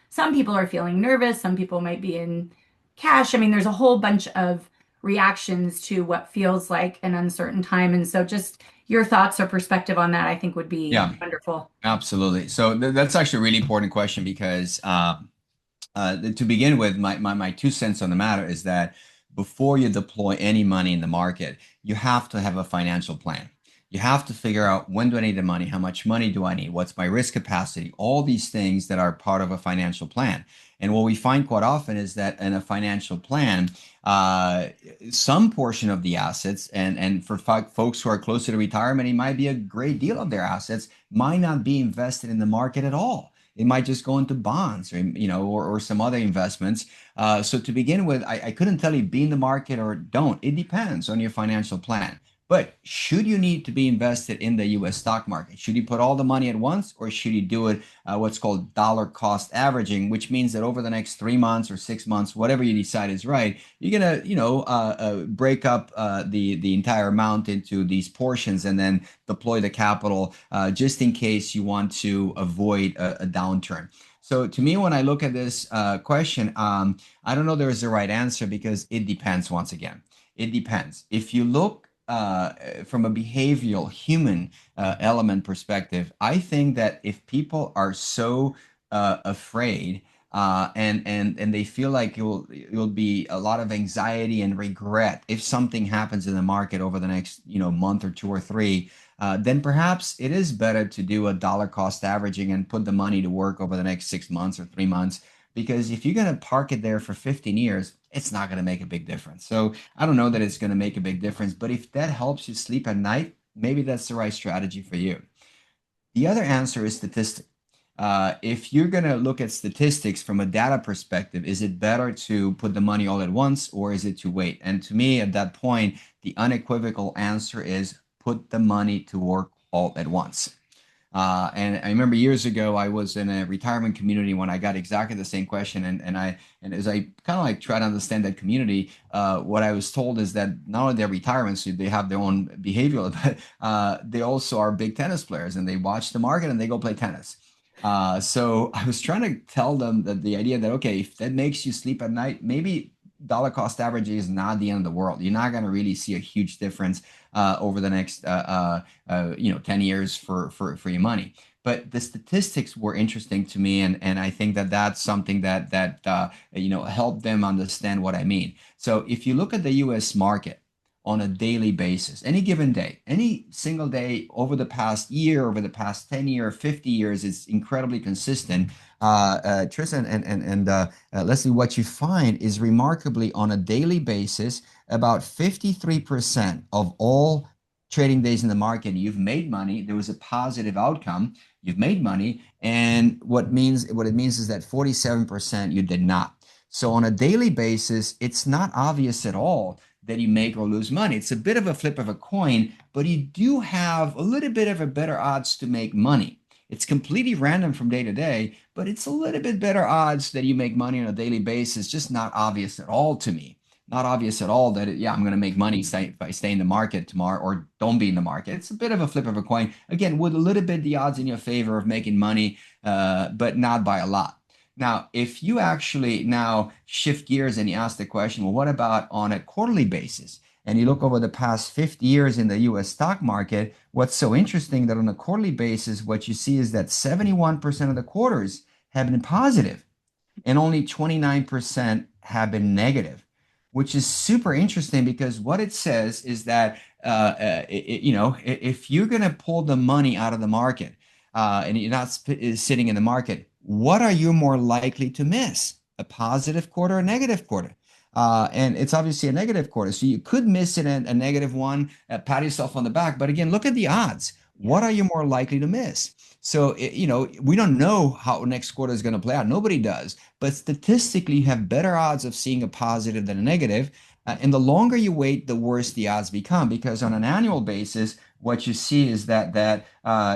some people are feeling nervous, some people might be in cash. I mean, there's a whole bunch of reactions to what feels like an uncertain time. And so just your thoughts or perspective on that, I think would be Yeah, wonderful. absolutely. So that's actually a really important question because to begin with, my 2 cents on the matter is that before you deploy any money in the market, you have to have a financial plan. You have to figure out, when do I need the money? How much money do I need? What's my risk capacity? All these things that are part of a financial plan. And what we find quite often is that in a financial plan, uh, some portion of the assets, and for folks who are closer to retirement, it might be a great deal of their assets, might not be invested in the market at all. It might just go into bonds, or some other investments. So to begin with, I couldn't tell you be in the market or don't. It depends on your financial plan. But should you need to be invested in the U.S. stock market? Should you put all the money at once, or should you do it what's called dollar cost averaging, which means that over the next 3 months or 6 months, whatever you decide is right, you're gonna, break up the entire amount into these portions and then deploy the capital just in case you want to avoid a downturn. So to me, when I look at this question, I don't know there is a right answer because it depends. Once again, it depends. If you look from a behavioral human element perspective, I think that if people are so afraid and they feel like it will be a lot of anxiety and regret if something happens in the market over the next month or two or three, then perhaps it is better to do a dollar cost averaging and put the money to work over the next 6 months or 3 months. Because if you're going to park it there for 15 years, it's not going to make a big difference. So I don't know that it's going to make a big difference, but if that helps you sleep at night, maybe that's the right strategy for you. The other answer is statistic. If you're going to look at statistics from a data perspective, is it better to put the money all at once or is it to wait? And to me, at that point, the unequivocal answer is put the money to work all at once. And I remember years ago, I was in a retirement community when I got exactly the same question. And as I kind of like try to understand that community, what I was told is that not only their retirements, they have their own behavioral, but they also are big tennis players and they watch the market and they go play tennis. So I was trying to tell them that the idea that, okay, if that makes you sleep at night, maybe dollar cost averaging is not the end of the world. You're not going to really see a huge difference over the next 10 years for your money. But the statistics were interesting to me, and I think that that's something that helped them understand what I mean. So if you look at the U.S. market on a daily basis, any given day, any single day over the past year, over the past 10 years, 50 years, it's incredibly consistent. Trisa and Leslie, what you find is remarkably on a daily basis, about 53% of all trading days in the market, you've made money. There was a positive outcome. You've made money. And what it means is that 47% you did not. So on a daily basis, it's not obvious at all that you make or lose money. It's a bit of a flip of a coin, but you do have a little bit of a better odds to make money. It's completely random from day to day, but it's a little bit better odds that you make money on a daily basis, just not obvious at all to me. Not obvious at all that, yeah, I'm going to make money if I stay in the market tomorrow or don't be in the market. It's a bit of a flip of a coin. Again, with a little bit the odds in your favor of making money, but not by a lot. Now, if you actually now shift gears and you ask the question, well, what about on a quarterly basis? And you look over the past 50 years in the US stock market, what's so interesting that on a quarterly basis, what you see is that 71% of the quarters have been positive and only 29% have been negative, which is super interesting because what it says is that if you're going to pull the money out of the market and you're not sitting in the market, what are you more likely to miss? A positive quarter or a negative quarter? And it's obviously a negative quarter. So you could miss it in a negative one, pat yourself on the back. But again, look at the odds. What are you more likely to miss? So, we don't know how next quarter is going to play out. Nobody does. But statistically, you have better odds of seeing a positive than a negative. And the longer you wait, the worse the odds become. Because on an annual basis, what you see is that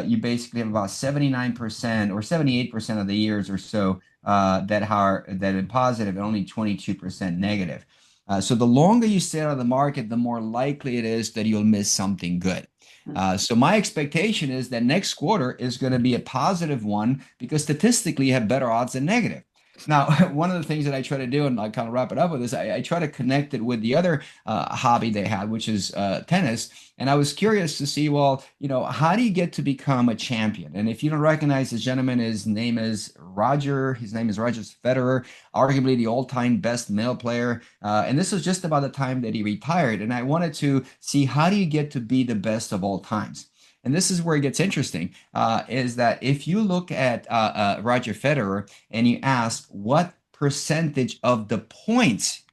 you basically have about 79% or 78% of the years or so that are positive and only 22% negative. So the longer you stay out of the market, the more likely it is that you'll miss something good. So my expectation is that next quarter is going to be a positive one because statistically you have better odds than negative. Now, one of the things that I try to do, and I kind of wrap it up with this, I try to connect it with the other hobby they had, which is tennis. And I was curious to see, well, how do you get to become a champion? And if you don't recognize this gentleman, his name is Roger. His name is Roger Federer, arguably the all-time best male player. And this was just about the time that he retired. And I wanted to see how do you get to be the best of all times? And this is where it gets interesting, is that if you look at Roger Federer and you ask what percentage of the points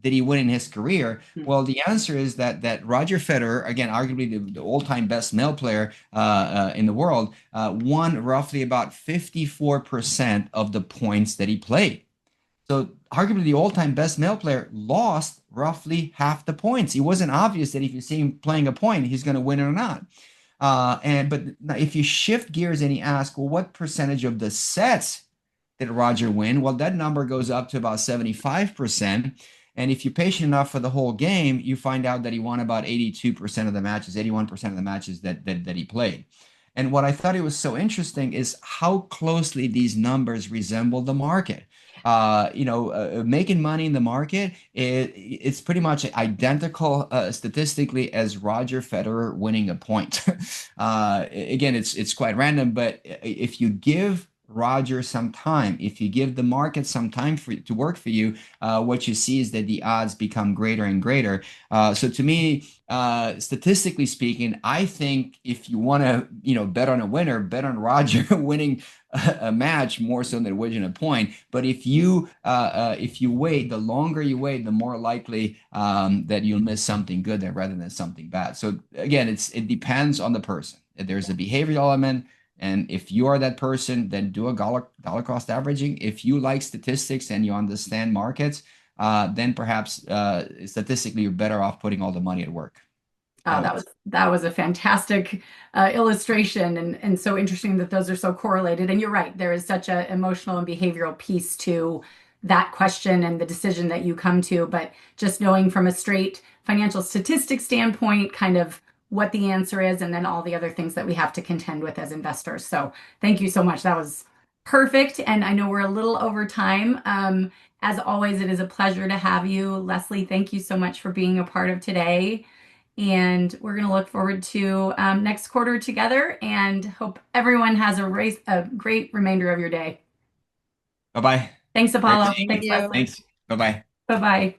did he win in his career? Well, the answer is that Roger Federer, again, arguably the all-time best male player in the world, won roughly about 54% of the points that he played. So arguably the all-time best male player lost roughly half the points. It wasn't obvious that if you see him playing a point, he's going to win it or not. But if you shift gears and you ask, well, what percentage of the sets did Roger win? Well, that number goes up to about 75%. And if you're patient enough for the whole game, you find out that he won about 82% of the matches, 81% of the matches that he played. And what I thought it was so interesting is how closely these numbers resemble the market. Making money in the market, it's pretty much identical statistically as Roger Federer winning a point. Again, it's quite random, but if you give Roger some time, if you give the market some time to work for you, what you see is that the odds become greater and greater. So to me, statistically speaking, I think if you want to, bet on a winner, bet on Roger winning a match more so than winning a point. But if you wait, the longer you wait, the more likely that you'll miss something good there rather than something bad. So again, it depends on the person. There's a behavioral element. And if you are that person, then do a dollar cost averaging. If you like statistics and you understand markets, then perhaps statistically you're better off putting all the money at work. Oh, that was a fantastic illustration and so interesting that those are so correlated. And you're right, there is such an emotional and behavioral piece to that question and the decision that you come to. But just knowing from a straight financial statistics standpoint, kind of what the answer is, and then all the other things that we have to contend with as investors. So thank you so much. That was perfect. And I know we're a little over time. As always, it is a pleasure to have you. Leslie, thank you so much for being a part of today. And we're going to look forward to next quarter together and hope everyone has a great remainder of your day. Bye-bye. Thanks, Apollo. Thank Thanks, you. Leslie. Thanks. Bye-bye. Bye-bye.